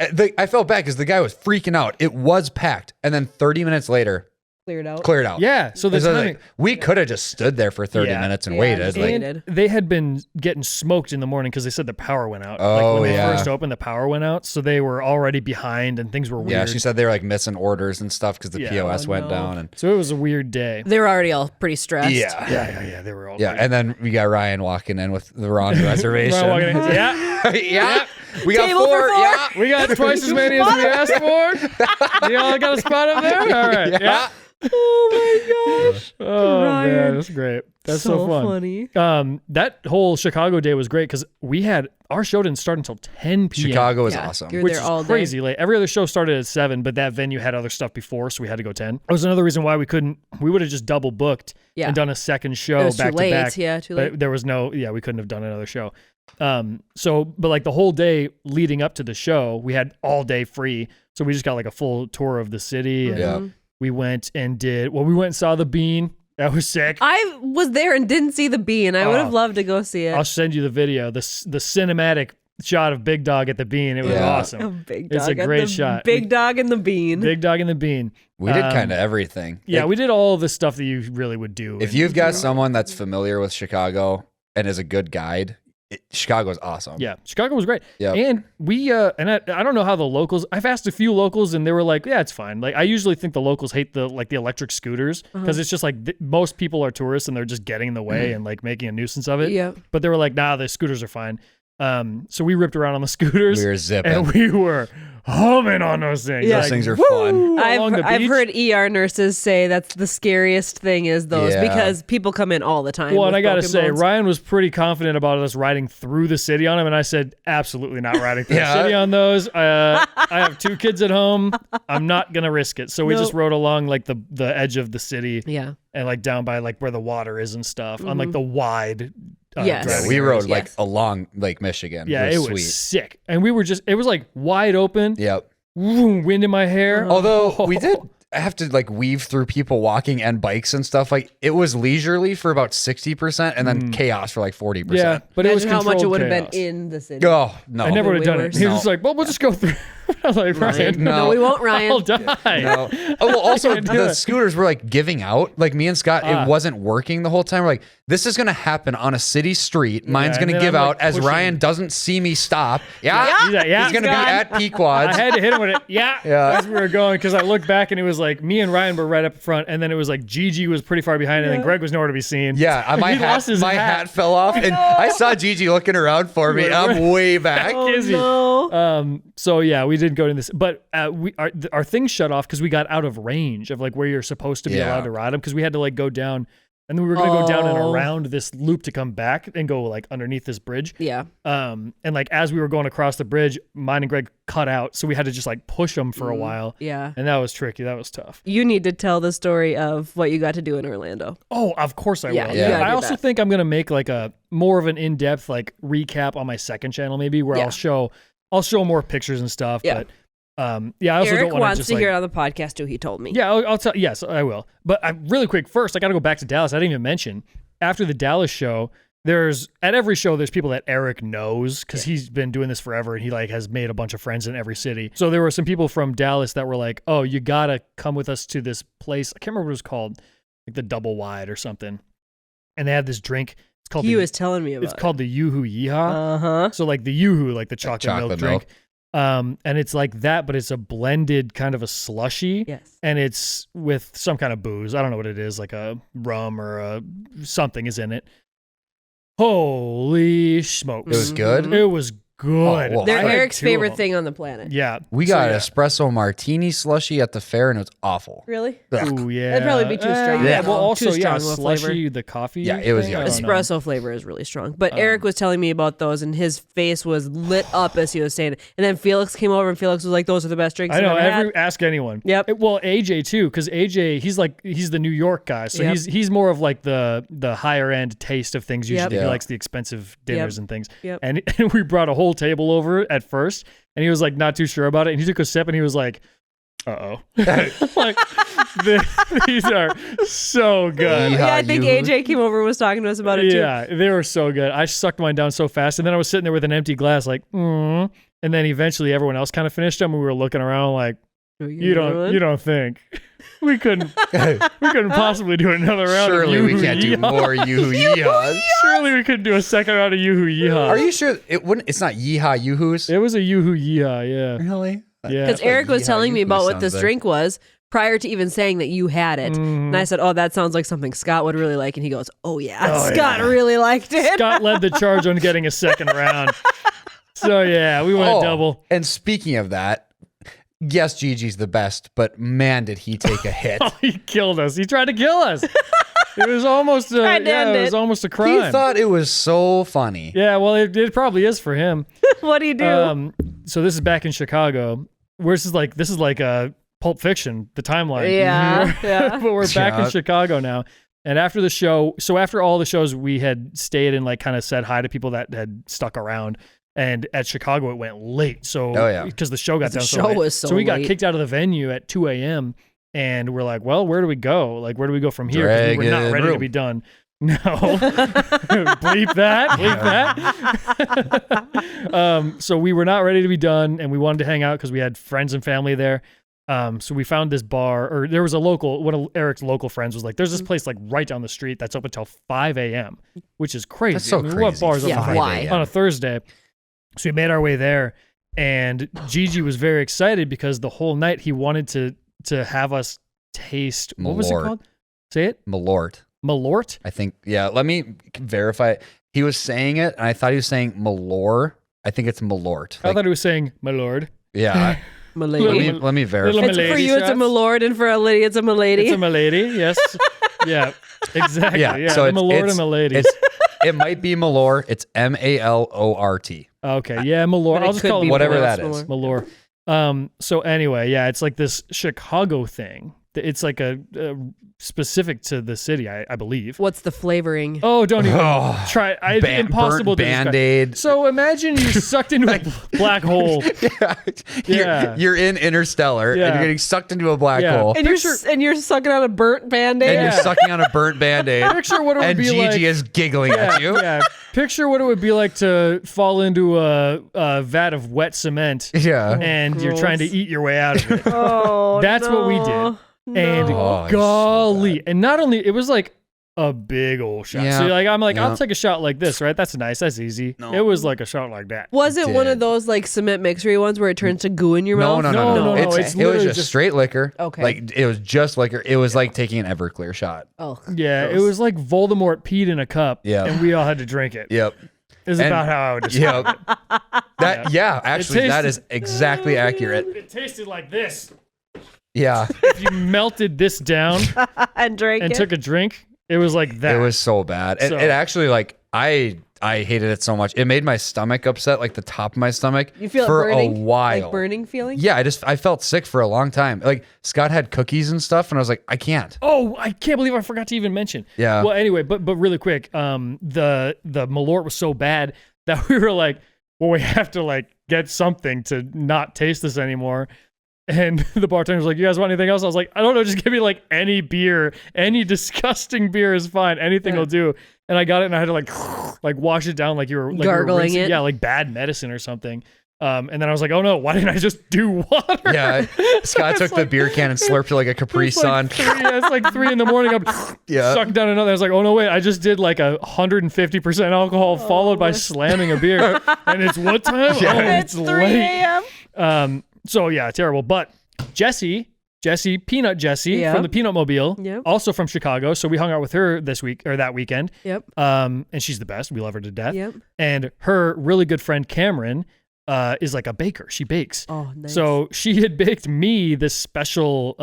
and sweet. I felt bad because the guy was freaking out. It was packed. And then 30 minutes later, Cleared out. cleared out. Yeah, so the So, timing. like, we could have just stood there for 30 Yeah. minutes and Yeah, waited. just Like, waited. And they had been getting smoked in the morning because they said the power went out. Like Oh, when they yeah. first opened, the power went out, so they were already behind and things were weird. yeah, she said they were like missing orders and stuff because the Yeah. POS Oh, went no. down. And So it was a weird day. They were already all pretty stressed. Yeah. They were all Yeah, and then we got Ryan walking in with the wrong reservation. Ryan walking in, yeah. yeah. We got Table for four. Yeah. We got twice as many as we asked for. You all got a spot up there? All right. Yeah. Oh my gosh. Oh Ryan. man, that's great. That's so fun. funny. That whole Chicago day was great because our show didn't start until 10 p.m. Chicago was Yeah, awesome. you're which there is all day. crazy late. Every other show started at 7, but that venue had other stuff before, so we had to go 10. That was another reason why we would have just double booked Yeah. and done a second show It was back too late. to back. Yeah, too But late. there was we couldn't have done another show. But like the whole day leading up to the show, we had all day free. So we just got like a full tour of the city. And Yeah. we went and we went and saw the Bean. That was sick. I was there and didn't see the Bean. I would have Oh. loved to go see it. I'll send you the video, the cinematic shot of Big Dog at the Bean. It was Yeah. awesome. A big It's dog. a at great the shot. Big dog and the Bean. Big Dog and the Bean. We did kind of everything. Yeah, Like, we did all the stuff that you really would do. if in you've got Chicago. someone that's familiar with Chicago and is a good guide, Chicago's awesome. Yeah, Chicago was great. Yep. And we and I don't know how the locals. I've asked a few locals and they were like, yeah, it's fine. Like I usually think the locals hate the electric scooters because it's just like most people are tourists and they're just getting in the way and like making a nuisance of it. Yeah. But they were like, nah, the scooters are fine. So we ripped around on the scooters. We were zipping. And we were humming on those things. Yeah. Those Like, things are woo! fun. Along the I've beach. heard ER nurses say that's the scariest thing is those Yeah. because people come in all the time. Well, and with I gotta broken say, bones. Ryan was pretty confident about us riding through the city on him, and I said, absolutely not riding through Yeah. the city on those. I have 2 kids at home. I'm not gonna risk it. So we just rode along like the edge of the city, Yeah. and like down by like where the water is and stuff on like the wide. Yes. Yeah, driving we areas. rode like along Lake Michigan. Yeah, it it was was sweet. sick, and we were it was like wide open. Yep. Wind in my hair. Although we did have to like weave through people walking and bikes and stuff. Like it was leisurely for about 60% and then chaos for like 40%. Yeah, but it was Imagine how much it controlled would have been chaos. in the city. Oh, no. I never would have done way it. worse. He was No. just like, well, we'll just go through. I was like, Ryan, No, we won't, Ryan. I'll die. No. Oh, well, also Can't do the it. scooters were like giving out. Like me and Scott, it wasn't working the whole time. We're like, this is going to happen on a city street. Mine's and going to then give I'm, out like, as pushing. Ryan doesn't see me stop. Yeah. He's like, yeah, He's going to be Scott. at Pequads. I had to hit him with it. Yeah. Yeah. As we were going, because I looked back and it was like me and Ryan were right up front, and then it was like Gigi was pretty far behind, and then Greg was nowhere to be seen. Yeah, my He lost his hat fell off, and I saw Gigi looking around for me. I'm way back. Oh, Is he? no. So yeah, we did go to this, but our things shut off because we got out of range of like where you're supposed to be Yeah. allowed to ride them, because we had to like go down, and then we were gonna go down and Oh. around this loop to come back and go like underneath this bridge. Yeah. And like as we were going across the bridge, mine and Greg cut out, so we had to just like push them for a while. Yeah. And that was tricky. That was tough. You need to tell the story of what you got to do in Orlando. Oh, of course I Yeah, will. you gotta I do also that. think I'm gonna make like a more of an in-depth like recap on my second channel, maybe where Yeah. I'll show more pictures and stuff. Yeah. But yeah, I also Eric don't want wants just to like, hear it on the podcast too. He told me. yeah, I'll tell. Yes, I will. But really quick, first I got to go back to Dallas. I didn't even mention after the Dallas show. There's at every show there's people that Eric knows because he's been doing this forever and he like has made a bunch of friends in every city. So there were some people from Dallas that were like, "Oh, you gotta come with us to this place." I can't remember what it was called, like the Double Wide or something. And they had this drink. It's called. He the, was telling me about It's called the Yoo-Hoo Yeehaw. Uh-huh. So like the Yoo-Hoo, like the chocolate milk chocolate drink. And it's like that, but it's a blended kind of a slushy. Yes. And it's with some kind of booze. I don't know what it is, like a rum or a something is in it. Holy smokes. It was good. It was good. Oh, well, They're I had Eric's 2 of favorite them. thing on the planet. Yeah. We So, got yeah. espresso martini slushy at the fair, and it was awful. Really? Ugh. Ooh, yeah. That'd probably be too strong. Yeah. Yeah. Well, also, Too yeah, strong of a flavor. slushy, the coffee. Yeah, it was thing, I yummy. don't know. Espresso flavor is really strong. But Eric was telling me about those, and his face was lit up as he was saying it. And then Felix came over, and Felix was like, "Those are the best drinks I know. I've ever had." Ask anyone. Yep. Well, AJ too, because AJ he's the New York guy, so Yep. he's more of like the higher end taste of things. Usually, Yep. he Yeah. likes the expensive dinners Yep. and things. Yep. And we brought a whole table over at first, and he was like not too sure about it, and he took a sip, and he was like, "Uh oh." Like these are so good. Yeah, I think AJ came over and was talking to us about it too. Yeah, they were so good. I sucked mine down so fast, and then I was sitting there with an empty glass, like, and then eventually everyone else kind of finished them, and we were looking around like, you don't think we couldn't possibly do another round? Surely of we can't do Yoo-Hoo more Yoo-Hoo Yeehaws. Surely we couldn't do a second round of Yoo-Hoo Yeehaw. Are you sure it wouldn't? It's not Yeehaw Yoo-Hoos. It was a Yoo-Hoo Yeehaw, yeah. Really? Yeah. Because Eric was Yeehaw telling me Yoo-Hoo about what sounds this like. drink was prior to even saying that you had it. And I said, "Oh, that sounds like something Scott would really like." And he goes, "Oh yeah, Oh, Scott yeah. really liked it." Scott led the charge on getting a second round. So yeah, we went double. And speaking of that, yes, Gigi's the best, but man, did he take a hit. Oh, he killed us. He tried to kill us. It was almost Tried to end it was it. almost a He crime. thought it was so funny. Yeah, well, it probably is for him. What do you do? So this is back in Chicago. Where this is like a Pulp Fiction, the timeline. Yeah, yeah. But we're back in Yeah. Chicago now. And after the show, so after all the shows, we had stayed and like kind of said hi to people that had stuck around. And at Chicago, it went late. So Oh, yeah. because the show got The done so show late. was so we got late. kicked out of the venue at 2 a.m. And we're like, well, where do we go? Like, where do we go from here? 'Cause we were not Dragon ready to room. be done. No. bleep that. So we were not ready to be done, and we wanted to hang out because we had friends and family there. So we found this bar, or there was one of Eric's local friends was like, there's this place like right down the street that's open till 5 a.m., which is crazy. That's so What crazy. bars Yeah, open why? on a Thursday? So we made our way there, and Gigi was very excited because the whole night he wanted to have us taste, what was it Malort. called? Say it? Malort. Malort? I think, yeah, let me verify it. He was saying it, and I thought he was saying Malor. I think it's Malort. I thought he was saying, my lord. Yeah. Milady. Let me verify. Little It's for milady you, it's a shots. Malord, and for a lady, it's a Milady. It's a milady, yes. Yeah, exactly. Yeah, so the it's, Malort it's, and milady. it might be Malor. It's Malort. Okay, yeah, Malort. But it I'll just could call it be Whatever Malort. that is. Malort. So anyway, yeah, it's like this Chicago thing. It's like a specific to the city, I believe. What's the flavoring? Oh, don't even try. Impossible burnt to describe. Band-Aid. So imagine you sucked into a black hole. Yeah. You're in Interstellar, Yeah. and you're getting sucked into a black Yeah. hole, And you're sucking on a burnt Band-Aid? and you're Yeah. sucking on a burnt Band-Aid, Picture what it would and be Gigi like. is giggling at you. Yeah. Picture what it would be like to fall into a vat of wet cement, Yeah. and you're Gross. trying to eat your way out of it. Oh, That's what we did. And Oh, it's so golly, and not only it was like a big old shot. Yeah. So like I'm like, Yeah. I'll take a shot like this, right? That's nice. That's easy. No. It was like a shot like that. Was it one did. of those like cement mixery ones where it turns to goo in your No, mouth? No, It's, it's it was literally just just- straight liquor. Okay. Like it was just liquor. It was like taking an Everclear shot. Oh, Yeah, it gross. was like Voldemort peed in a cup, Yeah. and we all had to drink it. Yep. Is And- about how I would describe it. Yeah. Actually, that tasted- is exactly accurate. It tasted like this. Yeah. If you melted this down and drank and it. took a drink, it was like that. It was so bad. So- It actually like I hated it so much. It made my stomach upset, like the top of my stomach, You feel for it burning, a while. like burning feeling. Yeah, I felt sick for a long time. Like Scott had cookies and stuff, and I was like, I can't. Oh, I can't believe I forgot to even mention. Yeah. Well, anyway, but really quick, the Malort was so bad that we were like, well, we have to like get something to not taste this anymore. And the bartender was like, you guys want anything else? I was like, I don't know, just give me like any beer. Any disgusting beer is fine. Anything will do. And I got it and I had to like wash it down like you were like Gargling rinsing, it. Yeah, like bad medicine or something. And then I was like, oh no, why didn't I just do water? Yeah. Scott took the beer can and slurped it like a Capri It's Sun. it's like 3 a.m. I'm Yeah. sucking down another. I was like, oh no, wait, I just did like 150% alcohol followed by slamming a beer. And it's what time? Yeah. Oh, It's 3 a.m. So yeah, terrible. But Jesse, Peanut Jessie Yep. from the Peanut Mobile, Yep. also from Chicago. So we hung out with her this week or that weekend. Yep. And she's the best. We love her to death. Yep. And her really good friend Cameron is like a baker. She bakes. Oh, nice. So she had baked me this special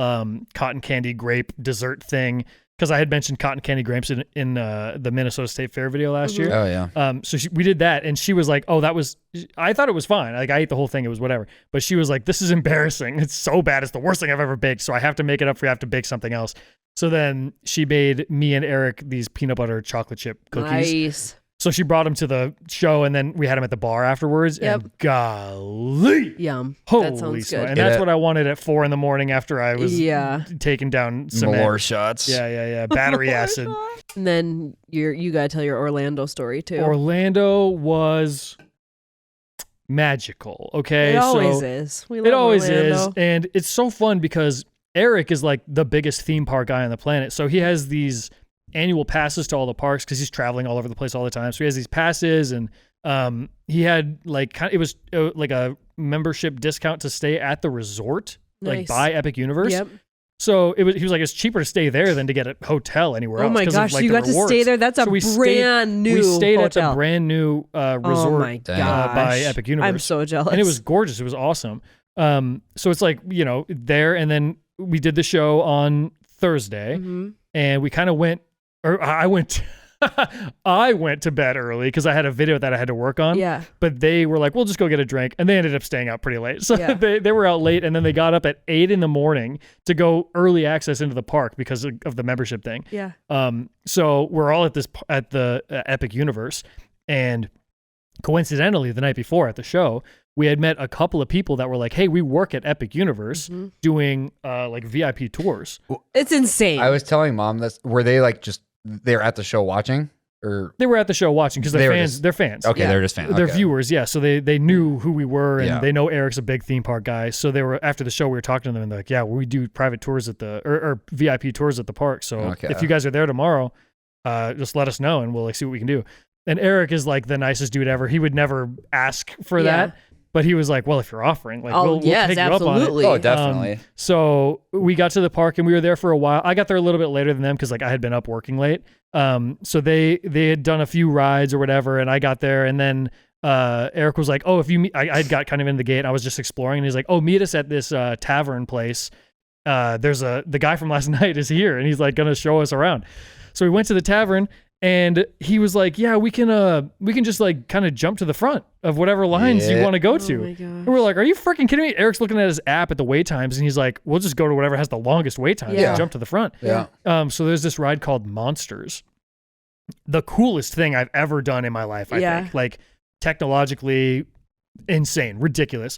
cotton candy grape dessert thing because I had mentioned cotton candy grapes in the Minnesota State Fair video last year. Oh yeah. So we did that, and she was like, "Oh, that was." I thought it was fine. Like I ate the whole thing; it was whatever. But she was like, "This is embarrassing. It's so bad. It's the worst thing I've ever baked. So I have to make it up for you. I have to bake something else." So then she made me and Eric these peanut butter chocolate chip cookies. Nice. So she brought them to the show, and then we had them at the bar afterwards. Yep. And golly, Yum. holy that sounds smokes. good. And that's Yeah. what I wanted at 4 a.m. after I was Yeah. taking down cement. Malort shots. Yeah. Battery acid. And then you gotta tell your Orlando story too. Orlando was magical. Okay, It always so is. We it love always Orlando. is, and it's so fun because Eric is like the biggest theme park guy on the planet. So he has these annual passes to all the parks because he's traveling all over the place all the time. So he has these passes, and he had like it was like a membership discount to stay at the resort, like Nice. by Epic Universe. Yep. So he was like, it's cheaper to stay there than to get a hotel anywhere Oh else. my 'cause gosh, of, like, you the got to rewards. stay there. That's a So we brand new We stayed hotel. at the brand new resort Oh my Dang. gosh. by Epic Universe. I'm so jealous. And it was gorgeous. It was awesome. So it's like, there, and then we did the show on Thursday, Mhm. and we kind of I went to bed early because I had a video that I had to work on. Yeah. But they were like, we'll just go get a drink. And they ended up staying out pretty late. So Yeah. they were out late, and then they got up at 8 a.m. to go early access into the park because of the membership thing. Yeah. So we're all at the Epic Universe, and coincidentally, the night before at the show, we had met a couple of people that were like, "Hey, we work at Epic Universe doing like VIP tours." It's insane. I was telling Mom this. Were they like they're at the show watching? or They were at the show watching because they're fans. Okay, Yeah. they're just fans. They're Okay. viewers, yeah. So they knew who we were, and Yeah. they know Eric's a big theme park guy. So they were after the show. We were talking to them, and they're like, "Yeah, we do private tours at the or VIP tours at the park. So Okay. if you guys are there tomorrow, just let us know, and we'll like see what we can do." And Eric is like the nicest dude ever. He would never ask for Yeah. that, but he was like, "Well, if you're offering, like, Oh, we'll yes, take you up on it." absolutely. Oh, definitely. So we got to the park and we were there for a while. I got there a little bit later than them because like I had been up working late. So they had done a few rides or whatever, and I got there, and then Eric was like, "Oh, if you meet," I got kind of in the gate. And I was just exploring, and he's like, "Oh, meet us at this tavern place. There's the guy from last night is here, and he's like gonna show us around." So we went to the tavern. And he was like, "Yeah, we can just like kind of jump to the front of whatever lines you Yeah. want to go Oh to." my gosh. And we're like, "Are you freaking kidding me?" Eric's looking at his app at the wait times, and he's like, "We'll just go to whatever has the longest wait time Yeah. and jump to the front." Yeah. So there's this ride called Monsters. The coolest thing I've ever done in my life, I Yeah. think. Like technologically insane, ridiculous.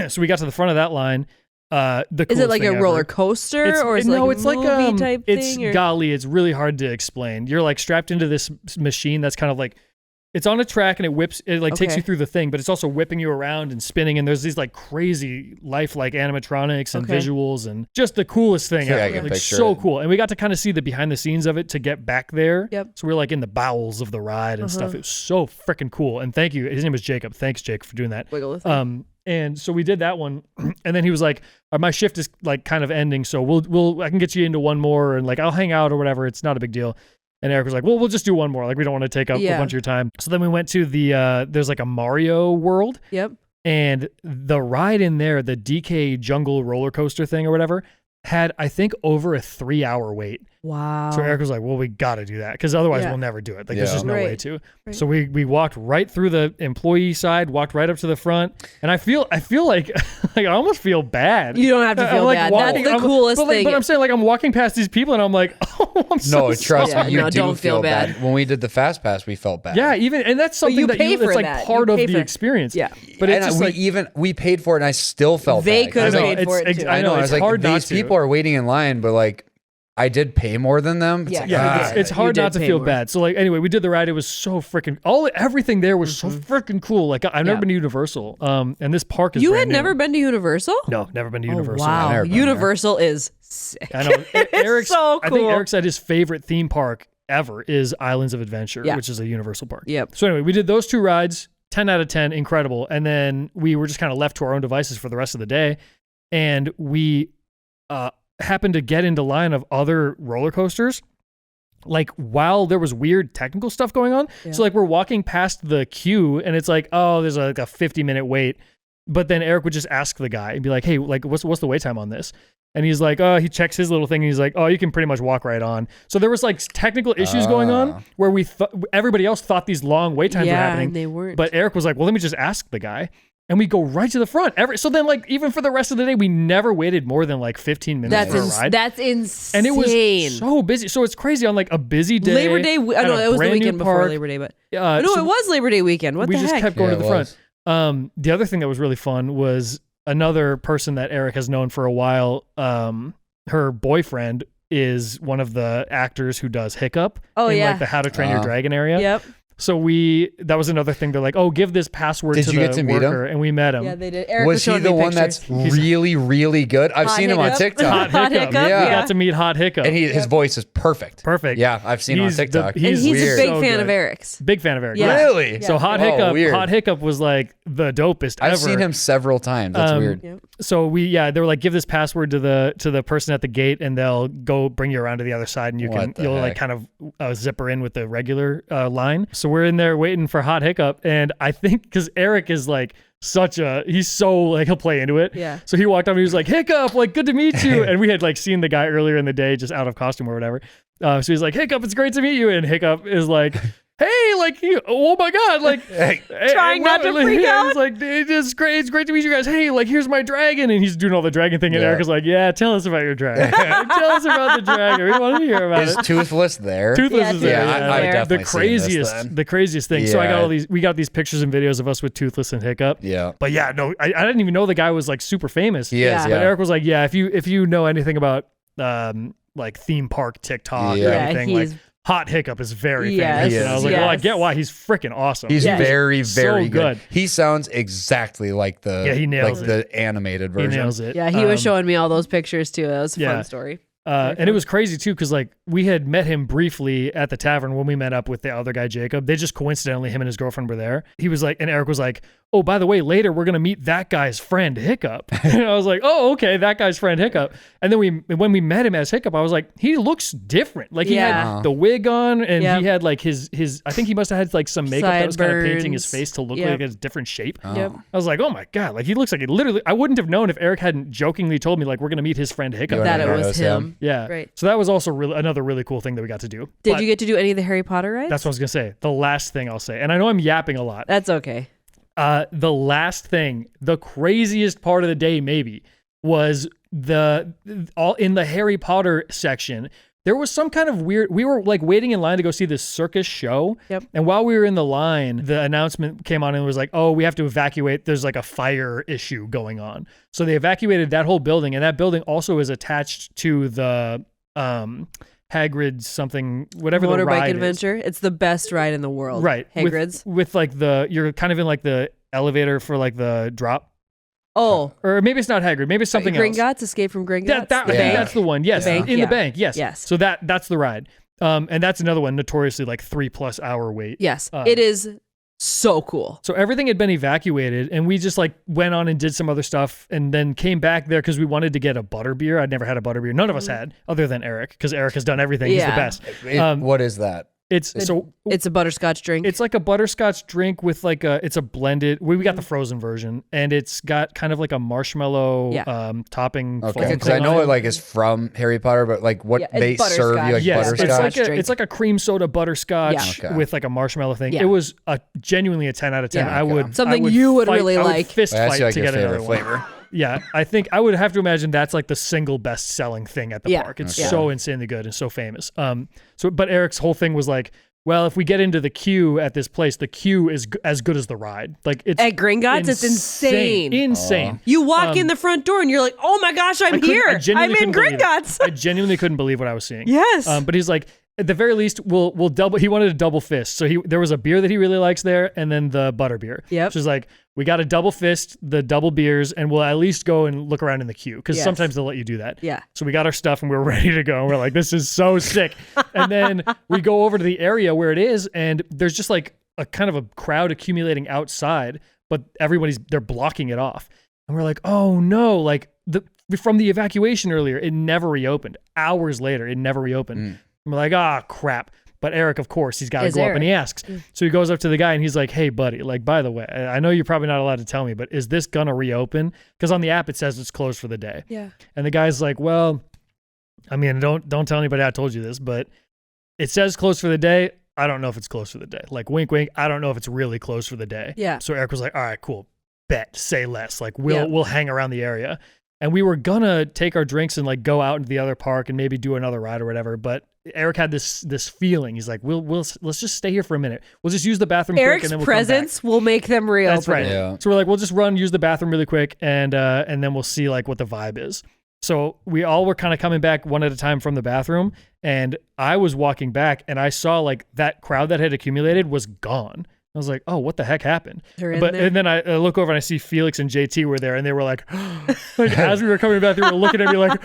So we got to the front of that line. The Is it coolest like thing a roller ever. coaster or is no, it it's like a like movie type it's thing? Or? golly, it's really hard to explain. You're like strapped into this machine that's kind of like it's on a track and it like takes Okay. you through the thing, but it's also whipping you around and spinning. And there's these like crazy lifelike animatronics and Okay. visuals and just the coolest thing Yeah, I ever. can Like picture so it. cool. And we got to kind of see the behind the scenes of it to get back there. Yep. So we were like in the bowels of the ride and stuff. It was so freaking cool. And thank you. His name was Jacob. Thanks, Jake, for doing that. Wiggle with it. And so we did that one, and then he was like, "My shift is like kind of ending, so I can get you into one more, and like I'll hang out or whatever. It's not a big deal." And Eric was like, "Well, we'll just do one more. Like we don't want to take up a Yeah. bunch of your time." So then we went to the there's like a Mario world, Yep. and the ride in there, the DK Jungle roller coaster thing or whatever, had I think over a 3-hour wait. Wow. So Eric was like, "Well, we got to do that because otherwise Yeah. we'll never do it. Like there's Yeah. just no way Right. to." Right. So we walked right through the employee side, walked right up to the front, and I feel like like I almost feel bad. You don't have to I'm, feel like, bad. walking- That's the I'm- coolest but, like, thing. But I'm saying like I'm walking past these people and I'm like, "Oh, I'm so No, trust sorry." me, you no, do don't feel feel bad. bad. When we did the Fast Pass, we felt bad. Yeah, even and that's something you that pay that's for like that. part You of pay the for- experience. Yeah. but it's and just we paid for it, and I still felt They bad. could have I know, paid for it's- it too. I know, I it's was like, hard not these to. people are waiting in line, but like, I did pay more than them. It's Yeah. like, Yeah, ah. it's You hard did not to pay feel more. bad. So like anyway, we did the ride. It was so freaking everything there was so freaking cool. Like I've never Yeah. been to Universal. And this park is You brand had new. never been to Universal? No, never been to Oh, Universal. wow. never been there. Universal is sick. I know. Eric's so I think cool. Eric said his favorite theme park ever is Islands of Adventure, Yeah. which is a Universal park. Yep. So anyway, we did those 2 rides, 10 out of 10, incredible. And then we were just kind of left to our own devices for the rest of the day. And we happened to get into line of other roller coasters. Like while there was weird technical stuff going on. Yeah. So like we're walking past the queue and it's like, oh, there's like a 50-minute wait. But then Eric would just ask the guy and be like, hey, like what's the wait time on this? And he's like, oh, he checks his little thing and he's like, oh, you can pretty much walk right on. So there was like technical issues going on where everybody else thought these long wait times were Yeah, happening. and they weren't. But Eric was like, well, let me just ask the guy. And we go right to the front. So then like even for the rest of the day, we never waited more than like 15 minutes for a ride. That's insane. And it was so busy. So it's crazy on like a busy day. Labor Day. I at know a it was the brand new weekend before park. Labor Day, but No, no, it was Labor Day weekend. What we the just heck? kept going Yeah, to the it front. was. The other thing that was really fun was another person that Eric has known for a while. Her boyfriend is one of the actors who does Hiccup in yeah. like the How to Train Your Dragon area. Yep. So that was another thing. They're like, oh, give this password Did to you the get to meet him? worker. And we met him. Yeah, they did. Eric Was he showing the me one pictures. that's really, really good? I've Hot seen him on Hiccup. TikTok. Hot Hiccup. Yeah. We got to meet Hot Hiccup. And his voice is perfect. Perfect. Yeah, I've seen him on He's TikTok. And he's weird. a big So fan good. of Eric's. Big fan of Eric. Yeah. Really? So Hot Oh, Hiccup, weird. Hot Hiccup was like the dopest ever. I've seen him several times. That's weird. Yep. So they were like, give this password to the person at the gate, and they'll go bring you around to the other side, and you'll like kind of zipper in with the regular line. So we're in there waiting for Hot Hiccup, and I think because Eric is like he's so like he'll play into it. Yeah. So he walked up and he was like, Hiccup, like good to meet you, and we had like seen the guy earlier in the day just out of costume or whatever. So he's like, Hiccup, it's great to meet you, and Hiccup is like. Hey, like, oh my God, like, Trying not to freak out. He's like, it's great to meet you guys. Hey, like, here's my dragon, and he's doing all the dragon thing, and Yeah. Eric is like, yeah, tell us about your dragon. Like, tell us about the dragon. We want to hear about Is it. Toothless there? Toothless Yeah, is there. Toothless Yeah, is I've there. definitely The craziest thing. So Yeah. we got these pictures and videos of us with Toothless and Hiccup. Yeah. But yeah, no, I didn't even know the guy was like super famous. He is, Yeah. yeah. But Eric was like, yeah, if you know anything about like theme park TikTok or Yeah. Yeah, anything, like he's Hot Hiccup is very Yes. famous. He And I was is. like, well, I Yes. get why. He's freaking awesome. He's Yeah. very, So very good. good. He sounds exactly like the he nails the animated he version. nails it. Yeah, he was showing me all those pictures too. That was a yeah. fun story. And it was crazy too, because like we had met him briefly at the tavern when we met up with the other guy, Jacob. They just coincidentally, him and his girlfriend were there. He was like, and Eric was like, oh, by the way, later we're gonna meet that guy's friend Hiccup. And I was like, oh, okay, that guy's friend Hiccup. And then when we met him as Hiccup, I was like, he looks different. Like he Yeah. had the wig on, and Yep. he had like his. I think he must have had like some makeup that was kind of painting his Sideburns. face to look Yep. like a different shape. Yep. I was like, oh my god, like he looks like it. Literally, I wouldn't have known if Eric hadn't jokingly told me like we're gonna meet his friend Hiccup. You That wouldn't it know was it was him. Yeah. Right. So that was also another really cool thing that we got to do. Did But you get to do any of the Harry Potter rides? That's what I was going to say. The last thing I'll say, and I know I'm yapping a lot. That's okay. The last thing, the craziest part of the day maybe, was all in the Harry Potter section. There was some kind of weird, we were like waiting in line to go see this circus show. Yep. And while we were in the line, the announcement came on and was like, oh, we have to evacuate. There's like a fire issue going on. So they evacuated that whole building. And that building also is attached to the Hagrid's something, whatever the Motorbike ride is. adventure. It's the best ride in the world. Right. Hagrid's. With like you're kind of in like the elevator for like the drop. Oh, Or maybe it's not Hagrid. Maybe it's something else. Gringotts, Escape from Gringotts. I The think bank. that's the one. Yes. The bank, In yeah. the bank. Yes. Yes. So that's the ride. And that's another one, notoriously like 3+ hour wait. Yes, it is so cool. So everything had been evacuated, and we just like went on and did some other stuff, and then came back there because we wanted to get a butterbeer. I'd never had a butterbeer. None of us had, other than Eric, because Eric has done everything. Yeah. He's the best. What is that? It's It's a butterscotch drink. It's like a butterscotch drink with like it's a blended. We got the frozen version, and it's got kind of like a marshmallow topping. Okay, foam because I thing know on it like is from Harry Potter, but like what Yeah, it's they serve you like Yes, butterscotch. it's like a cream soda butterscotch Yeah. Okay. with like a marshmallow thing. Yeah. it was genuinely a 10 out of 10. Yeah. I Okay. would Something I would you would fight- really I would like. fist That's fight like to your get another favorite one. flavor. Yeah, I think I would have to imagine that's like the single best selling thing at the Yeah. park. It's Okay. so insanely good and so famous. But Eric's whole thing was like, well, if we get into the queue at this place, the queue is as good as the ride. Like it's At Gringotts, it's insane. Insane. You walk in the front door and you're like, oh my gosh, I'm here. I'm genuinely in couldn't believe it. Gringotts. I genuinely couldn't believe what I was seeing. Yes. But he's like, at the very least, we'll double. He wanted a double fist, so there was a beer that he really likes there, and then the butter beer. Yep. So he's like, we got to double fist the double beers, and we'll at least go and look around in the queue because Yes. sometimes they'll let you do that. Yeah. So we got our stuff and we're ready to go. We're like, this is so sick. And then we go over to the area where it is, and there's just like a kind of a crowd accumulating outside, but they're blocking it off. And we're like, oh no, like from the evacuation earlier, it never reopened. Hours later, it never reopened. And we're like, ah, crap. But Eric, of course, he's got to Is go up Eric. and he asks. So he goes up to the guy and he's like, hey, buddy, like, by the way, I know you're probably not allowed to tell me, but is this going to reopen? Because on the app, it says it's closed for the day. Yeah. And the guy's like, well, I mean, don't tell anybody I told you this, but it says closed for the day. I don't know if it's closed for the day. Like, wink, wink. I don't know if it's really closed for the day. Yeah. So Eric was like, all right, cool. Bet, say less. Like, we'll Yeah. hang around the area. And we were gonna take our drinks and like go out into the other park and maybe do another ride or whatever. But Eric had this feeling. He's like, let's just stay here for a minute. We'll just use the bathroom quick Eric's and then we'll come back. presence will make them reopen. That's right. it. Yeah. So we're like, we'll just use the bathroom really quick, and then we'll see like what the vibe is. So we all were kind of coming back one at a time from the bathroom, and I was walking back, and I saw like that crowd that had accumulated was gone. I was like, oh, what the heck happened? They're in there. And then I look over and I see Felix and JT were there, and they were like as we were coming back, they were looking at me like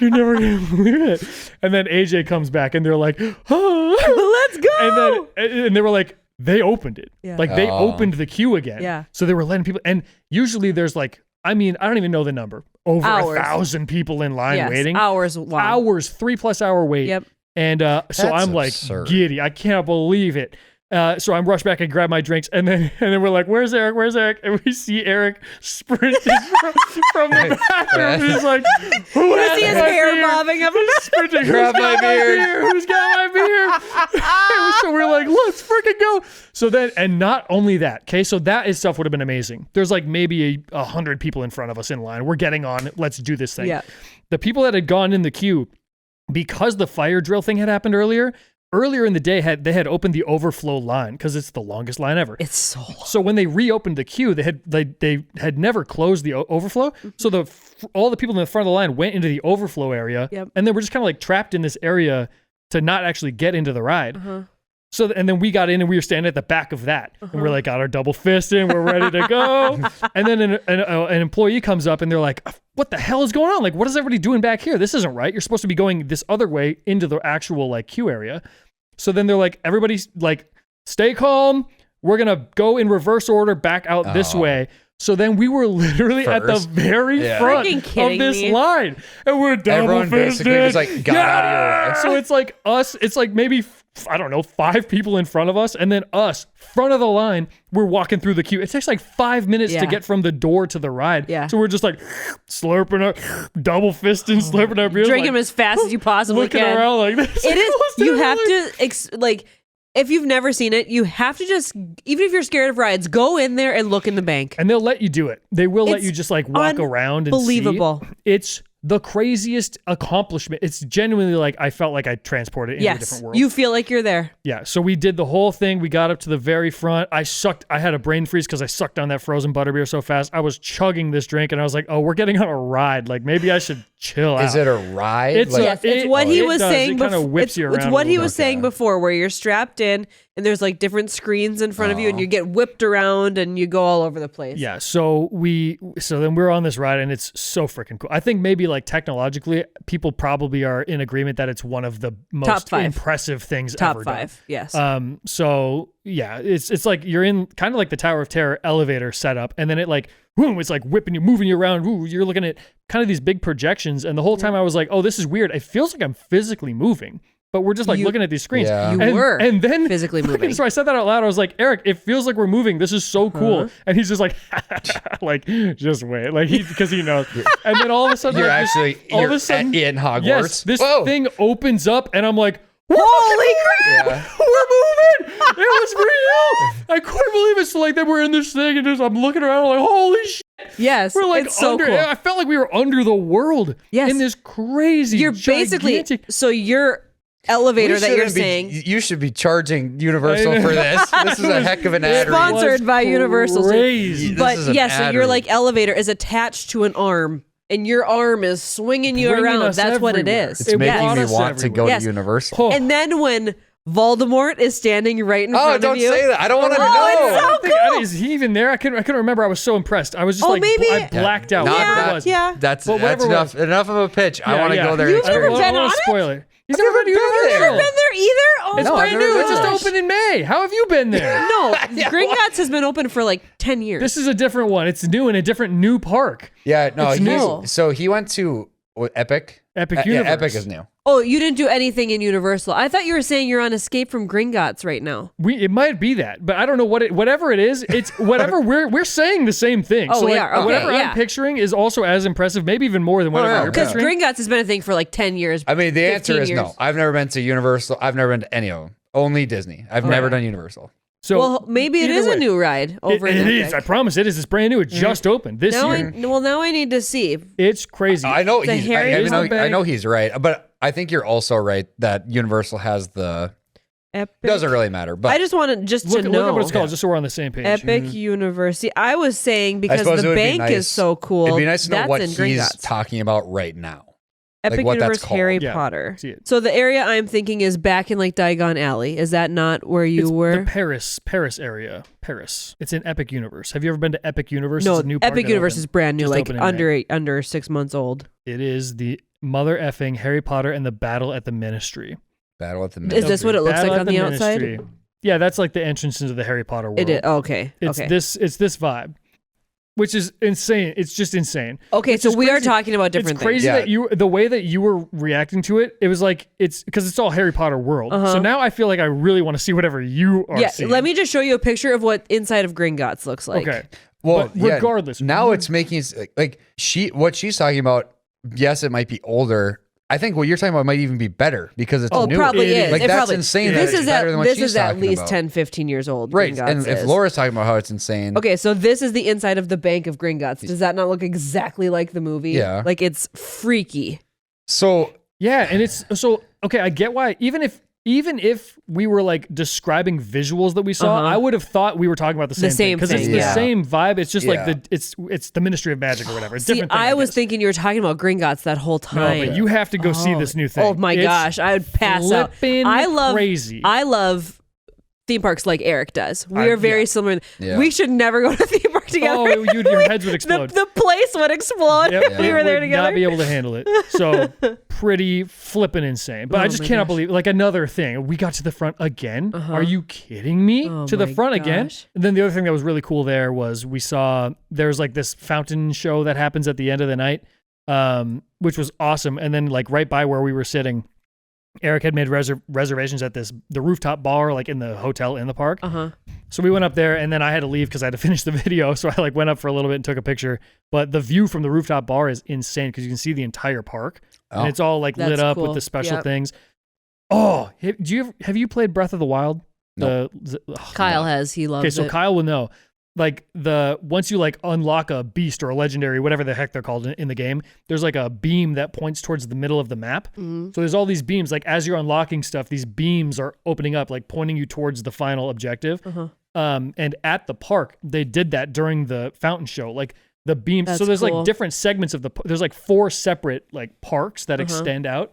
you're never gonna believe it. And then AJ comes back, and they're like, oh. Let's go. And they were like, they opened it. Yeah. Like they Oh. opened the queue again. Yeah. So they were letting people, and usually there's like, I mean, I don't even know the number. Over Hours. 1,000 people in line Yes, waiting. hours long. Hours, 3+ hour wait. Yep. And so That's I'm like absurd. giddy. I can't believe it. So I'm rushed back and grab my drinks, and then we're like, "Where's Eric? Where's Eric?" And we see Eric sprinting from the bathroom. He's like, "Who You has see his my hair beer?" bobbing up. He's sprinting. Grab Who's got my beer. Who's got my beer? So we're like, "Let's freaking go!" So then, and not only that, okay. So that itself would have been amazing. There's like maybe 100 people in front of us in line. We're getting on. Let's do this thing. Yeah. The people that had gone in the queue, because the fire drill thing had happened earlier in the day, they had opened the overflow line because it's the longest line ever. It's so long. So when they reopened the queue, they had never closed the overflow. So all the people in the front of the line went into the overflow area, Yep. and then we're just kind of like trapped in this area to not actually get into the ride. So, and then we got in and we were standing at the back of that. And we're like, got our double fist in, we're ready to go. And then an employee comes up and they're like, what the hell is going on? Like, what is everybody doing back here? This isn't right. You're supposed to be going this other way into the actual like queue area. So then they're like, everybody's like, stay calm. We're going to go in reverse order back out this way. So then we were literally at the very front of this line. And we're double Everyone fisted. basically just like got out of your way. So it's like us, it's like maybe, I don't know, 5 people in front of us. And then us, front of the line, we're walking through the queue. It takes like 5 minutes to get from the door to the ride. Yeah. So we're just like slurping up, double fisting, slurping up beers. Drink like, them as fast as you possibly looking can. around like this. It is, you have to, like, if you've never seen it, you have to just, even if you're scared of rides, go in there and look in the bank. And they'll let you do it. They will let It's you just like walk around and unbelievable. see. It's the craziest accomplishment. It's genuinely like I felt like I transported into a different world. You feel like you're there. Yeah. So we did the whole thing. We got up to the very front. I had a brain freeze because I sucked down that frozen butterbeer so fast. I was chugging this drink and I was like, oh, we're getting on a ride. Like maybe I should chill out. Is it a ride? It's It's what he was saying. It kind of whips you around. It's what a he little was bit. saying before, where you're strapped in and there's like different screens in front of you, and you get whipped around and you go all over the place. Yeah. So then we're on this ride and it's so freaking cool. I think maybe like technologically, people probably are in agreement that it's one of the most impressive things ever done. Top 5. Yes. So yeah, it's like you're in kind of like the Tower of Terror elevator setup, and then it like, boom, it's like whipping you, moving you around. Ooh, you're looking at kind of these big projections, and the whole time I was like, oh, this is weird. It feels like I'm physically moving, but we're just like looking at these screens. Yeah. You were and then physically moving. So I said that out loud. I was like, Eric, it feels like we're moving. This is so cool. And he's just like, like, just wait, like because he knows. And then all of a sudden, You're like, actually in Hogwarts. yes, this thing opens up, and I'm like, holy crap! Yeah. we're moving! It was real! I couldn't believe it. So like then we're in this thing and I'm looking around like, holy shit. Yes, We're like it's so under, cool. I felt like we were under the world. Yes. In this crazy, You're basically, gigantic- so your elevator that you're saying. You should be charging Universal for this. This is a heck of an ad. Sponsored by Universal. Crazy. This But is an yes, so your ad like elevator is attached to an arm, and your arm is swinging you Bringing around. us That's what it everywhere. is. It's It making brought me us want to go everywhere. to Yes. Universal. Oh. And then when Voldemort is standing right in Oh, front don't of you. say that. I don't want to Oh, know. it's so cool. Is he even there? I couldn't remember. I was so impressed. I was just like, maybe- I blacked out. Not Whatever that- it was. Yeah. That's But whatever enough. it was. Enough of a pitch. I Yeah, want to yeah. go there. You've and never experience been it. on want it? to spoil it. He's I've never never been to been Universal. there. Been there either? Oh, It's No, I've brand never new. been It just there. opened in May. How have you been there? no. Gringotts has been open for like 10 years. This is a different one. It's new in a different new park. Yeah, no. It's new. So he went to Epic. Epic Yeah, Universe. Epic is new. Oh, you didn't do anything in Universal. I thought you were saying you're on Escape from Gringotts right now. It might be that, but I don't know whatever it is. It's whatever we're saying the same thing. Oh, so we like, are. Okay, whatever yeah. I'm picturing is also as impressive, maybe even more than whatever yeah. you're Because picturing. Gringotts has been a thing for like 10 years. I mean, the answer 15 is years. no. I've never been to Universal. I've never been to any of them. Only Disney. I've never done Universal. So Well, maybe it either is way, a new ride over in It is. Epic. I promise it is. It's brand new. It just opened this Now year. now I need to see. It's crazy. I know The he's. Harry I Potter know he's right, but I think you're also right that Universal has the. Epic. Doesn't really matter, but I just wanted look to at know. what it's called, just so we're on the same page. Epic University. I was saying because suppose it the would be bank nice- is so cool. it'd be nice to know that's what in he's Gringotts. talking about right now. Epic what that's Universe called. Harry Yeah, Potter. see it. So the area I'm thinking is back in like Diagon Alley. Is that not where you It's were? the Paris area. Paris. It's in Epic Universe. Have you ever been to Epic Universe? No, It's a new park Epic that Universe opened. is brand new, Just like opened in May. under 6 months old. It is the mother effing Harry Potter and the Battle at the Ministry. Battle at the Is this what it looks Battle like at on the outside? Ministry. Yeah, that's like the entrance into the Harry Potter world. It is. Okay. It's okay. this vibe, which is insane. It's just insane. Okay, Which so is we are crazy. talking about different It's crazy things. that the way that you were reacting to it, it was like it's because it's all Harry Potter world. So now I feel like I really want to see whatever you are things. Yeah, seeing. let me just show you a picture of what inside of Gringotts looks like. Okay. Well, But yeah, regardless, now it's making like what she's talking about. Yes, it might be older. I think what you're talking about might even be better because it's Oh, new. probably It is. is. Like It that's probably, insane. This that is it's better than what she's at talking least about. 10, 15 years old. Right, Gringotts and if is. Laura's talking about how it's insane, Okay, so this is the inside of the Bank of Gringotts. Does that not look exactly like the movie? Yeah. Like it's freaky. so yeah, and it's so okay. I get why. Even even if we were like describing visuals that we saw, I would have thought we were talking about the same thing because it's the same vibe. It's just like it's the Ministry of Magic or whatever. It's different thing, I was thinking you were talking about Gringotts that whole time. No, but you have to go see this new thing. Oh my gosh, I would pass out. Crazy. I love theme parks like Eric does. We are very similar. Yeah. We should never go to a theme park together. Oh, your heads would explode. The place would explode if we were there together. Not be able to handle it. So pretty flipping insane. But I just cannot believe, like, another thing. We got to the front again. Are you kidding me? To the front again? And then the other thing that was really cool there was we saw there's like this fountain show that happens at the end of the night, which was awesome. And then like right by where we were sitting, Eric had made reservations at the rooftop bar, like in the hotel in the park. So we went up there, and then I had to leave because I had to finish the video. So I like went up for a little bit and took a picture. But the view from the rooftop bar is insane because you can see the entire park, and it's all like lit up with the special things. Oh, have you played Breath of the Wild? No. Kyle has. He loves it. Okay, so Kyle will know. Like once you like unlock a beast or a legendary, whatever the heck they're called in the game, there's like a beam that points towards the middle of the map. So there's all these beams, like as you're unlocking stuff, these beams are opening up, like pointing you towards the final objective. And at the park, they did that during the fountain show, like the beams. So there's like different segments of there's like 4 separate like parks that extend out.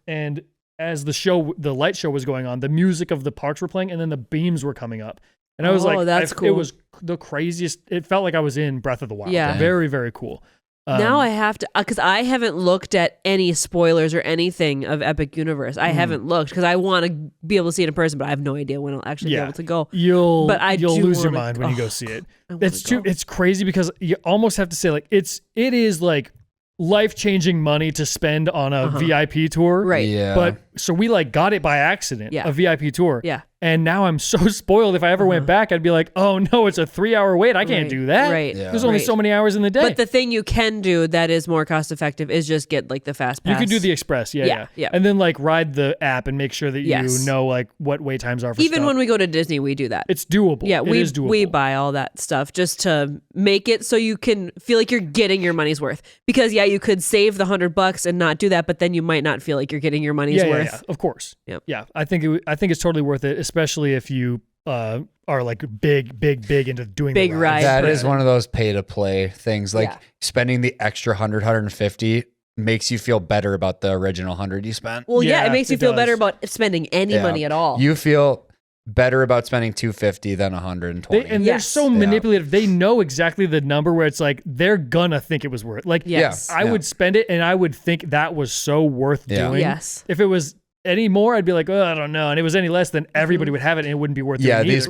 And as the light show was going on, the music of the parks were playing and then the beams were coming up. And I was that's cool. It was the craziest. It felt like I was in Breath of the Wild. Yeah. Very, very cool. Now I have to, because I haven't looked at any spoilers or anything of Epic Universe. I haven't looked because I want to be able to see it in person, but I have no idea when I'll actually be able to go. You'll lose your mind when you go see it. It's crazy because you almost have to say like it is like life-changing money to spend on a VIP tour. Right. Yeah. But so we like got it by accident, a VIP tour. Yeah. And now I'm so spoiled. If I ever went back, I'd be like, oh no, it's a 3-hour wait. I can't do that. Right. Yeah. There's only so many hours in the day. But the thing you can do that is more cost effective is just get like the fast pass. You could do the express, yeah. And then like ride the app and make sure that you know like what wait times are for Even stuff. when we go to Disney, we do that. It's doable. Yeah, it is doable. we buy all that stuff just to make it so you can feel like you're getting your money's worth. Because you could save the $100 and not do that, but then you might not feel like you're getting your money's worth. Yeah, of course. Yep. Yeah, I think it's totally worth it, especially if you are like big into doing big the rides. That is one of those pay to play things. Like spending the extra 150 makes you feel better about the original 100 you spent. Well, it makes you feel better about spending any money at all. You feel better about spending 250 than 120. They're so manipulative. They know exactly the number where it's like they're gonna think it was worth. Like, I would spend it and I would think that was so worth doing. Yes. If it was any more, I'd be like, I don't know. And it was any less, then everybody would have it and it wouldn't be worth doing these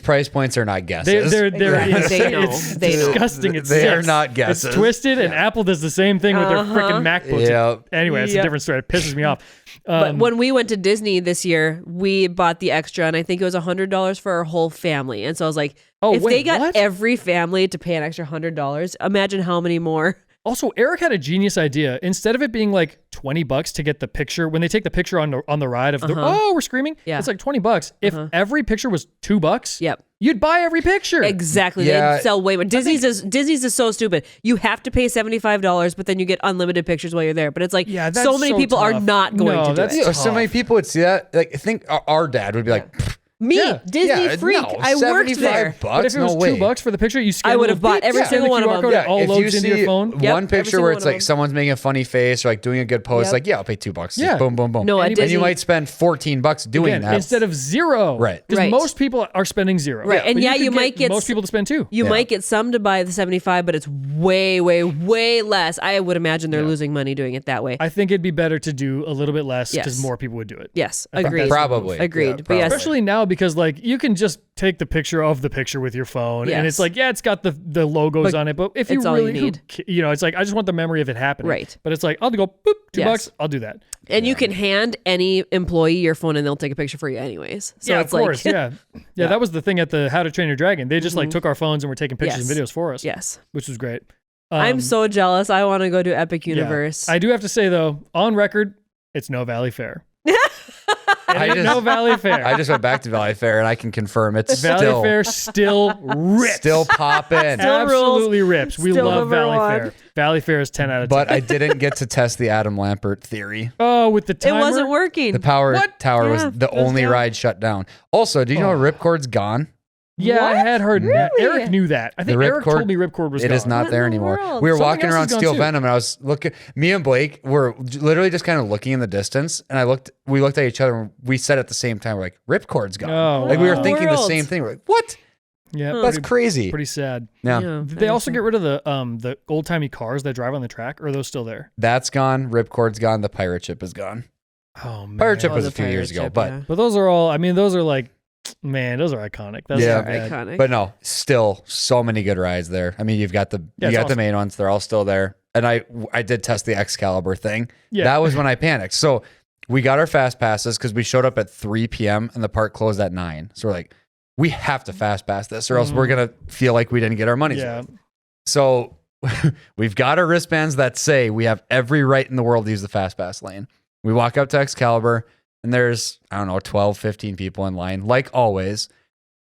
price points are not guesses. It's disgusting. It's they are not guesses. It's twisted, and Apple does the same thing with their freaking MacBooks. Yep. Anyway, it's a different story. It pisses me off. But when we went to Disney this year, we bought the extra, and I think it was $100 for our whole family. And so I was like, they got every family to pay an extra $100, imagine how many more. Also, Eric had a genius idea. Instead of it being like $20 to get the picture, when they take the picture on the ride of we're screaming, it's like $20. If every picture was $2, you'd buy every picture. Exactly. They'd sell way more. Disney's is so stupid. You have to pay $75, but then you get unlimited pictures while you're there. But it's like so many people are not going to do it. So many people would see that. Like, I think our dad would be like, Disney freak. No, I worked there. But if it was $2 for the picture, you I would have bought every single one of them. All if loads you into your see phone. one picture where it's like someone's making a funny face or like doing a good pose, like I'll pay $2. Yeah. Boom, boom, boom. No, and you might spend $14 doing that instead of $0. Right. Because most people are spending $0. Right. And you might get most people to spend $2. You might get some to buy the 75, but it's way, way, way less. I would imagine they're losing money doing it that way. I think it'd be better to do a little bit less because more people would do it. Yes, agreed. Probably. Agreed. But especially now because like you can just take the picture of the picture with your phone and it's like it's got the logos on it, but if you really need, it's like I just want the memory of it happening. Right. But it's like I'll go boop $2, I'll do that. And you can hand any employee your phone and they'll take a picture for you anyways. So it's of course, yeah, that was the thing at the How to Train Your Dragon. They just like took our phones and were taking pictures and videos for us. Yes. Which was great. I'm so jealous. I want to go to Epic Universe. I do have to say though, on record, it's no Valley Fair. No Valley Fair. I just went back to Valley Fair, and I can confirm it's Valley Fair still rips. still popping. Still Absolutely rips. We Still love number Valley one. Fair. Valley Fair is 10 out of 10. But I didn't get to test the Adam Lampert theory. Oh, with the It timer? wasn't working. The power What? tower was Yeah, the it was only down. ride shut down. Also, do you know Ripcord's gone? Yeah, I What? had heard that. Really? Eric knew that. I think The Eric Ripcord- told me Ripcord was It gone. is not What there in the anymore. world? We were Something walking else around is gone Steel too. Venom, and I was looking. Me and Blake were literally just kind of looking in the distance, and we looked at each other, and we said at the same time, we're like, Ripcord's gone. Oh, like we were wow. thinking the World. same thing. We're like, what? Yeah, That's pretty, crazy. pretty sad. Yeah. Did they also get rid of the old timey cars that drive on the track, or are those still there? That's gone. Ripcord's gone. The pirate ship is gone. Oh man, Pirate ship Oh, was the a few years pirate ago, ship, but yeah. But those are all. I mean, those are like, man, those are iconic. That's Yeah. not bad. Iconic. But no, still so many good rides there. I mean, you've got the Yeah, it's the awesome. main ones; they're all still there. And I did test the Excalibur thing. Yeah. That was when I panicked. So we got our fast passes because we showed up at 3 p.m. and the park closed at 9. So we're like, we have to fast pass this, or else we're gonna feel like we didn't get our money's Yeah. worth. So we've got our wristbands that say we have every right in the world to use the fast pass lane. We walk up to Excalibur, and there's, I don't know, 12, 15 people in line, like always.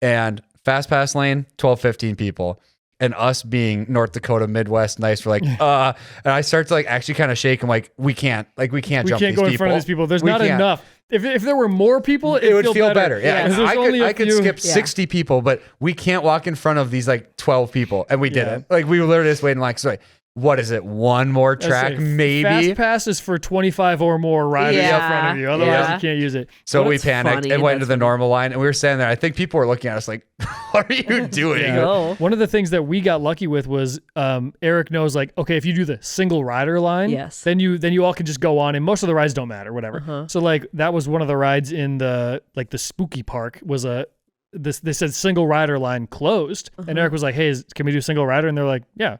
And fast pass lane, 12, 15 people. And us being North Dakota, Midwest, nice, we're like, and I start to like actually kind of shake. I'm like, we can't We jump can't these go in people. front of these people. There's We not can't. enough. If there were more people, It would feel better. Yeah. Because there's only a I could few- skip 60 people, but we can't walk in front of these like 12 people. And we Yeah. didn't. Like we were literally just waiting like, sorry, what is it? One more I'd track, say maybe? Fast pass is for 25 or more riders Yeah. in front of you. Otherwise, Yeah. you can't use it. So But we it's panicked funny. and went into That's the funny. normal line. And we were standing there. I think people were looking at us like, what are you doing? Yeah. No. One of the things that we got lucky with was Eric knows like, okay, if you do the single rider line, Yes. then you all can just go on, and most of the rides don't matter, whatever. Uh-huh. So like that was one of the rides in the spooky park was they said single rider line closed, and Eric was like, hey, can we do single rider? And they're like, yeah.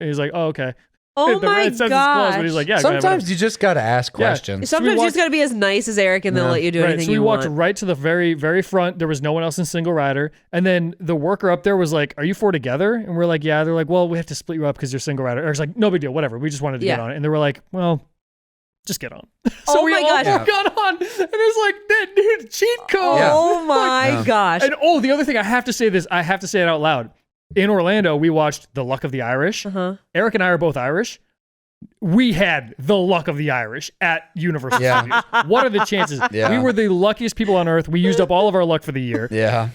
And he's like, oh, okay. Oh the my ride says it's closed, but he's gosh. like, yeah. go ahead, Sometimes you just got to ask Yeah. questions. Sometimes you walked- just gotta be as nice as Eric, and they'll Yeah. let you do Right, anything so we you walked want. right to the very, very front. There was no one else in single rider. And then the worker up there was like, are you four together? And we're like, yeah. They're like, well, we have to split you up because you're single rider. Eric's like, no big deal, whatever. We just wanted to get Yeah. on it. And they were like, well, just get on. So Oh we my all gosh. got on. And it's like, that dude, cheat code. Yeah. Oh my Yeah. gosh. And the other thing, I have to say this. I have to say it out loud. In Orlando, we watched The Luck of the Irish. Uh-huh. Eric and I are both Irish. We had the luck of the Irish at Universal Yeah. Studios. What are the chances? Yeah. We were the luckiest people on earth. We used up all of our luck for the year. Yeah.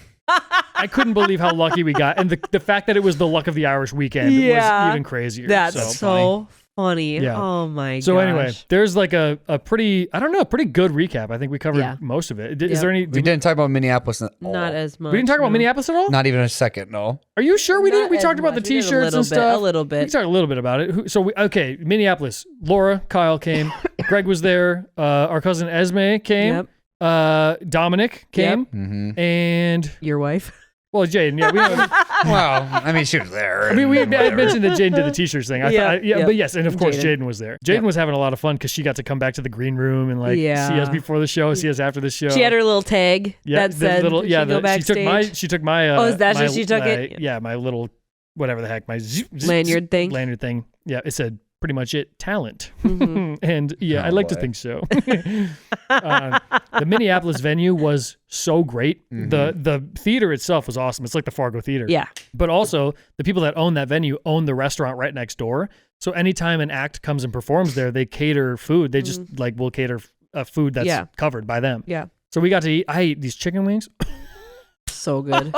I couldn't believe how lucky we got. And the fact that it was the luck of the Irish weekend Yeah. was even crazier. That's so funny. Yeah. Oh my So gosh. anyway, there's like a pretty, I don't know, a pretty good recap. I think we covered Yeah. most of it. Is Yeah. there any? We didn't talk about Minneapolis at all. Not as much. We didn't talk about no. Minneapolis at all? Not even a second, no. Are you sure we didn't? We Not talked as about the much. We did a t-shirts little and bit, stuff. a little We bit. talked a little bit about it. Okay, Minneapolis. Laura, Kyle came. Greg was there. Our cousin Esme came. Yep. Dominic came. Mm-hmm. And, Your wife. well, Jaden. Yeah, we know. Well, I mean, she was there. I mean, I Whatever. mentioned that Jaden did the t-shirts thing. Yeah, yep. But yes, and of course Jaden. Jaden was there. Jaden was having a lot of fun because she got to come back to the green room and like Yeah. see us before the show, see us after the show. She had her little tag yeah, that said little, she yeah, go backstage. she took my. Oh, is that my, what she took it? my- Yeah, my little whatever the heck, my Lanyard thing? Lanyard thing. Yeah, it said pretty much it talent, Mhm. and yeah, Oh, I'd like to boy. think so. The Minneapolis venue was so great. Mhm. The theater itself was awesome. It's like the Fargo Theater. Yeah. But also, the people that own that venue own the restaurant right next door. So anytime an act comes and performs there, they cater food. They just like will cater food that's Yeah. covered by them. Yeah. So we got to eat. I ate these chicken wings. So good.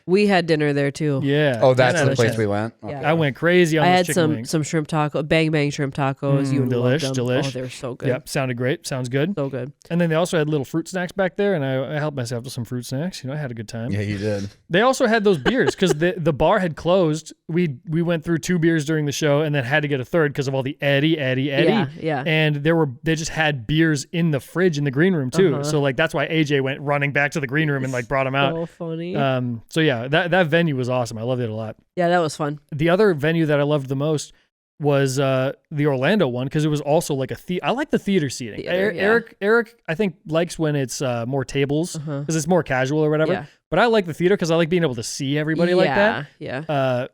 We had dinner there too. Yeah. Oh, that's 10 out the of place 10. we went? Yeah. Okay. I went crazy on I those had chicken wings. some shrimp taco, bang bang shrimp tacos. You would delish, love them. delish. Oh, they're so good. Yep, sounded great. Sounds good. So good. And then they also had little fruit snacks back there, and I helped myself to some fruit snacks. You know, I had a good time. Yeah, you did. They also had those beers because the bar had closed. We went through 2 beers during the show, and then had to get a third because of all the Eddie. Yeah. Yeah. And they just had beers in the fridge in the green room too. Uh-huh. So like that's why AJ went running back to the green room and like brought them out. So funny. So yeah, that venue was awesome. I loved it a lot. Yeah, that was fun. The other venue that I loved the most was the Orlando one because it was also like I like the theater seating. Theater, yeah. Eric, I think likes when it's more tables because Uh-huh. it's more casual or whatever. Yeah. But I like the theater because I like being able to see everybody like that. Yeah.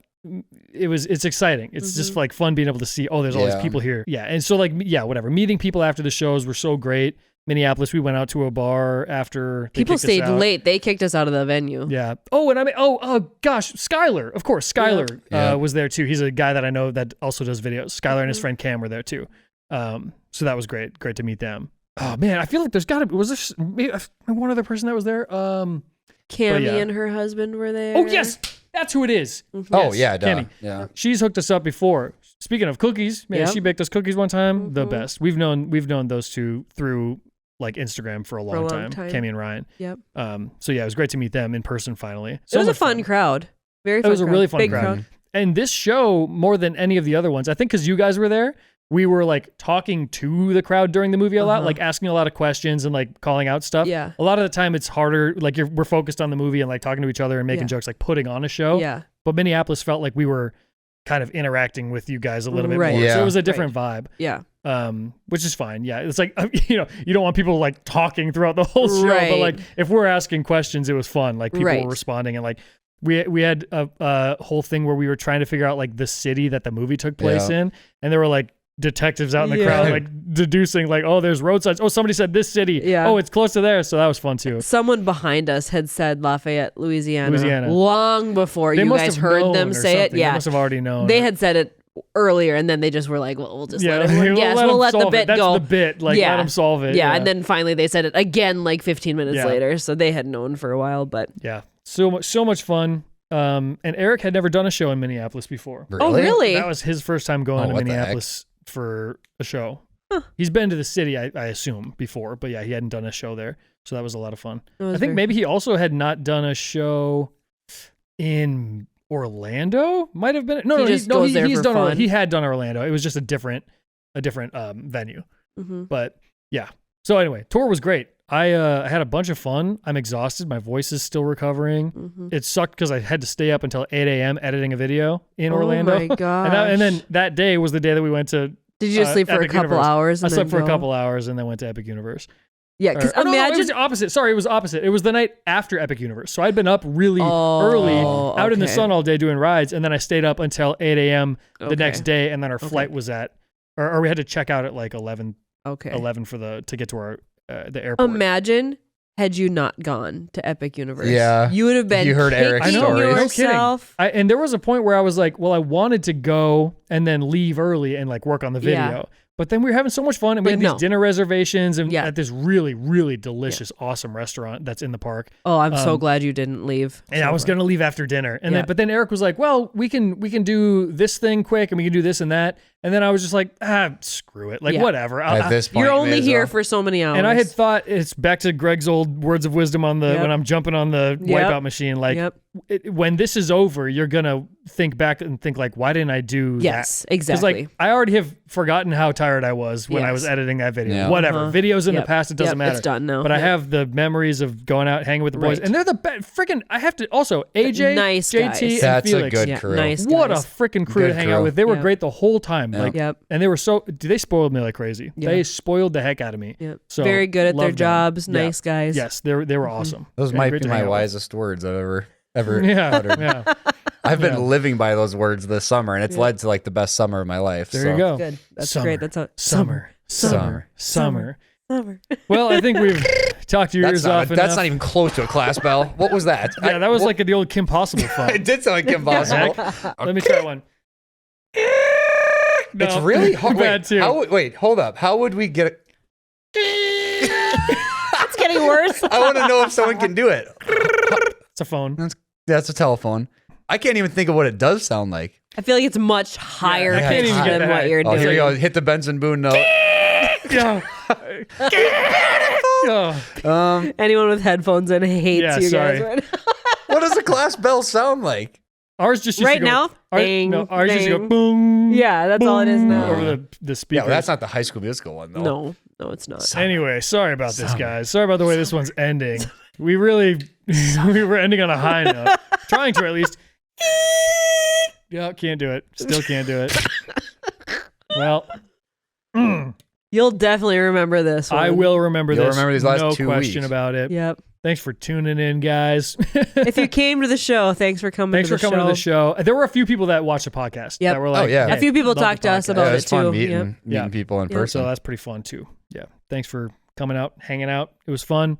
It's exciting. It's just Mm-hmm. like fun being able to see, oh, there's all these Yeah. people here. Yeah. And so like, yeah, whatever. Meeting people after the shows were so great. Minneapolis, we went out to a bar after they People kicked us stayed out. late. They kicked us out of the venue. Yeah. Oh, and gosh, Skylar. Of course, Skylar Yeah. was there too. He's a guy that I know that also does videos. Skylar and his friend Cam were there too. So that was great. Great to meet them. Oh man, I feel like there's got to be. Was there maybe one other person that was there? Cammie and her husband were there. Oh yes, that's who it is. Oh Yes, yeah, duh. Cammie. Yeah. She's hooked us up before. Speaking of cookies, man, Yep. she baked us cookies one time. The best. We've known those two through like Instagram for a long time. Cammie and Ryan. Yep. So yeah, it was great to meet them in person finally. It So was a much fun crowd. Very fun. It was a really fun Big crowd. And this show, more than any of the other ones, I think because you guys were there, we were like talking to the crowd during the movie a lot, like asking a lot of questions and like calling out stuff. Yeah. A lot of the time it's harder, like we're focused on the movie and like talking to each other and making jokes, like putting on a show. Yeah. But Minneapolis felt like we were kind of interacting with you guys a little bit Right. more. Yeah. So it was a different vibe. Yeah. Which is fine. Yeah. It's like, you don't want people like talking throughout the whole show, but Right. like if we're asking questions, it was fun. Like people Right. were responding and like, we had a whole thing where we were trying to figure out like the city that the movie took place in. And there were like detectives out in the crowd, like deducing like, oh, there's road signs. Oh, somebody said this city. Yeah. Oh, it's close to there. So that was fun too. Someone behind us had said Lafayette, Louisiana. Long before They you must guys have heard known them or say it. something. Yeah. They must have already known. They had said it earlier, and then they just were like, well, we'll just let everyone guess. them We'll let the solve it. bit That's go. the bit. Like, let them solve it. Yeah. And then finally they said it again like 15 minutes Yeah. later. So they had known for a while, but. Yeah. So much fun. And Eric had never done a show in Minneapolis before. Oh, really? That was his first time going to what the Minneapolis for a show. He's been to the city, I assume, before, but yeah, he hadn't done a show there. So that was a lot of fun. I think maybe he also had not done a show in Orlando. Might have been. No, He had done Orlando. It was just a different venue. Mm-hmm. But yeah. So anyway, tour was great. I had a bunch of fun. I'm exhausted. My voice is still recovering. Mm-hmm. It sucked because I had to stay up until 8 a.m. editing a video in Orlando. Oh my gosh. and then that day was the day that we went to. Did you just sleep for Epic a couple Universe. hours? I And slept then for a go? couple hours and then went to Epic Universe. Yeah, because No, it was imagine. the opposite. Sorry, it was opposite. It was the night after Epic Universe. So I'd been up really early, out in the okay. sun all day doing rides, and then I stayed up until 8 a.m. the Okay. next day, and then our flight was or we had to check out at like 11 Okay. to get to our the airport. Imagine had you not gone to Epic Universe. Yeah. You would have been You heard Eric's kicking stories. No kidding. yourself. And there was a point where I was like, well, I wanted to go and then leave early and like work on the video. Yeah. But then we were having so much fun and we had No. these dinner reservations and Yeah. at this really, really delicious, awesome restaurant that's in the park. Oh, I'm so glad you didn't leave. And I was going to leave after dinner. And Yeah. but then Eric was like, well, we can do this thing quick and we can do this and that. And then I was just like, screw it. Like, Yeah. whatever. At this point, You're you only may as here well. for so many hours. and I had thought it's back to Greg's old words of wisdom on the Yep. when I'm jumping on the Yep. wipeout machine. Like, Yep. when this is over, you're gonna think back and think like, why didn't I do Yes, that? exactly. Because like I already have forgotten how tired I was when I was Yes. editing that video. Yeah. Whatever, videos in Yep. the past, it doesn't Yep, matter. it's done now. But I Yep. have the memories of going out hanging with the boys, Right. and they're the best. Freaking, I have to also AJ, Nice JT, guys. and That's a Felix. good Yeah, crew. nice What a guys. freaking crew Good to hang crew. out with. They were Yeah. great the whole time. Like, Yep. and they were they spoiled me like crazy. Yeah. They spoiled the heck out of me. Yep. So Very good at their loved them. jobs. Yeah. Nice guys. Yes, they were awesome. Those Yeah, might great be to my hang out with. wisest words I've ever Yeah, uttered. yeah. I've been Yeah. living by those words this summer, and it's led to like the best summer of my life. There so. you go. Good. That's Summer. great. That's how Summer. Summer. Summer. Summer. Well, I think we've talked your ears off That's enough. not even close to a class bell. What was that? Yeah, that was like the old Kim Possible fun. It did sound like impossible. Let me try one. It's No, really hard. bad too. Wait, hold up. How would we get it? It's getting worse. I want to know if someone can do it. It's a phone. That's a telephone. I can't even think of what it does sound like. I feel like it's much higher I can't pitched even get than that. what you're Oh, doing. here we go. Hit the Benson Boone note. Yeah. Oh, Anyone with headphones in hates Yeah, you sorry. guys right now. What does a class bell sound like? ours just used Right to go, now? Bang, ours used to go bang. boom. Yeah, that's all it is boom now. over the speaker. Yeah, that's not the High School Musical one though. No, it's not. Anyway, sorry about this, guys. Sorry about the way this one's ending. We really we were ending on a high note. Trying to at least. Yeah, can't do it. Still can't do it. Well, You'll definitely remember this one. I will remember You'll this. remember these last no 2 question weeks. about it. Yep. Thanks for tuning in, guys. If you came to the show, thanks for coming Thanks to for the coming show. to the show. There were a few people that watched the podcast Yep. that were like, Oh, yeah. A few people love the talked to us podcast. about Yeah, it it's fun too. meeting Yep. people in Yeah. person. So that's pretty fun too. Yeah. Thanks for coming out, hanging out. It was fun.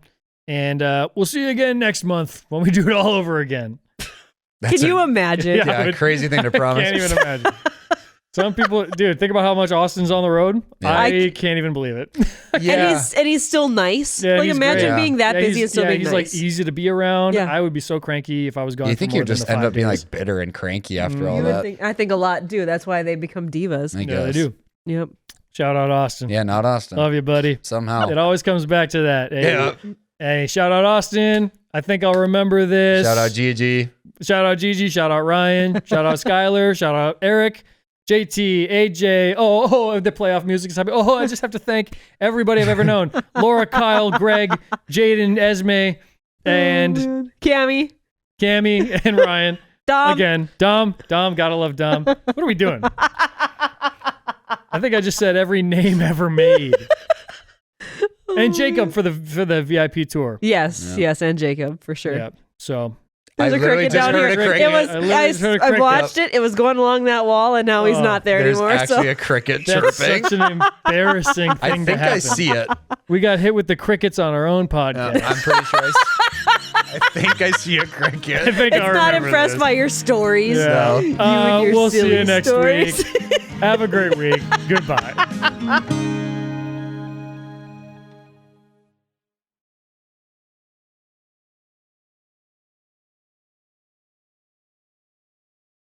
And we'll see you again next month when we do it all over again. Can you imagine? Yeah, crazy thing to promise. Can't even imagine. Some people, dude, think about how much Austin's on the road. Yeah. I can't even believe it. Yeah. And he's still nice. Yeah, like he's imagine great. being that Yeah, busy and still being he's nice. like easy to be around. Yeah. I would be so cranky if I was gone. You for think more you than just the end 5 up being days. like bitter and cranky after all You would that? think, I think a lot do. That's why they become divas. I Yeah, they guess. do. Yep. Shout out Austin. Yeah, not Austin. Love you, buddy. Somehow. It always comes back to that. Hey, Yeah. hey, shout out Austin. I think I'll remember this. Shout out Gigi. Shout out Gigi. Shout out Ryan. Shout out Skylar. Shout out Eric. JT, AJ, the playoff music is happening. I just have to thank everybody I've ever known. Laura, Kyle, Greg, Jaden, Esme, and Cammy. Cammie and Ryan. Dom. Again, Dom, gotta love Dom. What are we doing? I think I just said every name ever made. And Jacob for the VIP tour. Yes, and Jacob for sure. Yeah. So There's a literally cricket just down heard here. a cricket. It was. I literally just heard a I cricket. watched it. It was going along that wall, and now he's not there There's anymore. actually So a cricket that's chirping. such an embarrassing thing I to think happen. I see it. We got hit with the crickets on our own podcast. I'm pretty sure I think I see a I cricket. think it's I not remember impressed this. by your stories. No. You and your We'll see silly you next stories. week. Have a great week. Goodbye.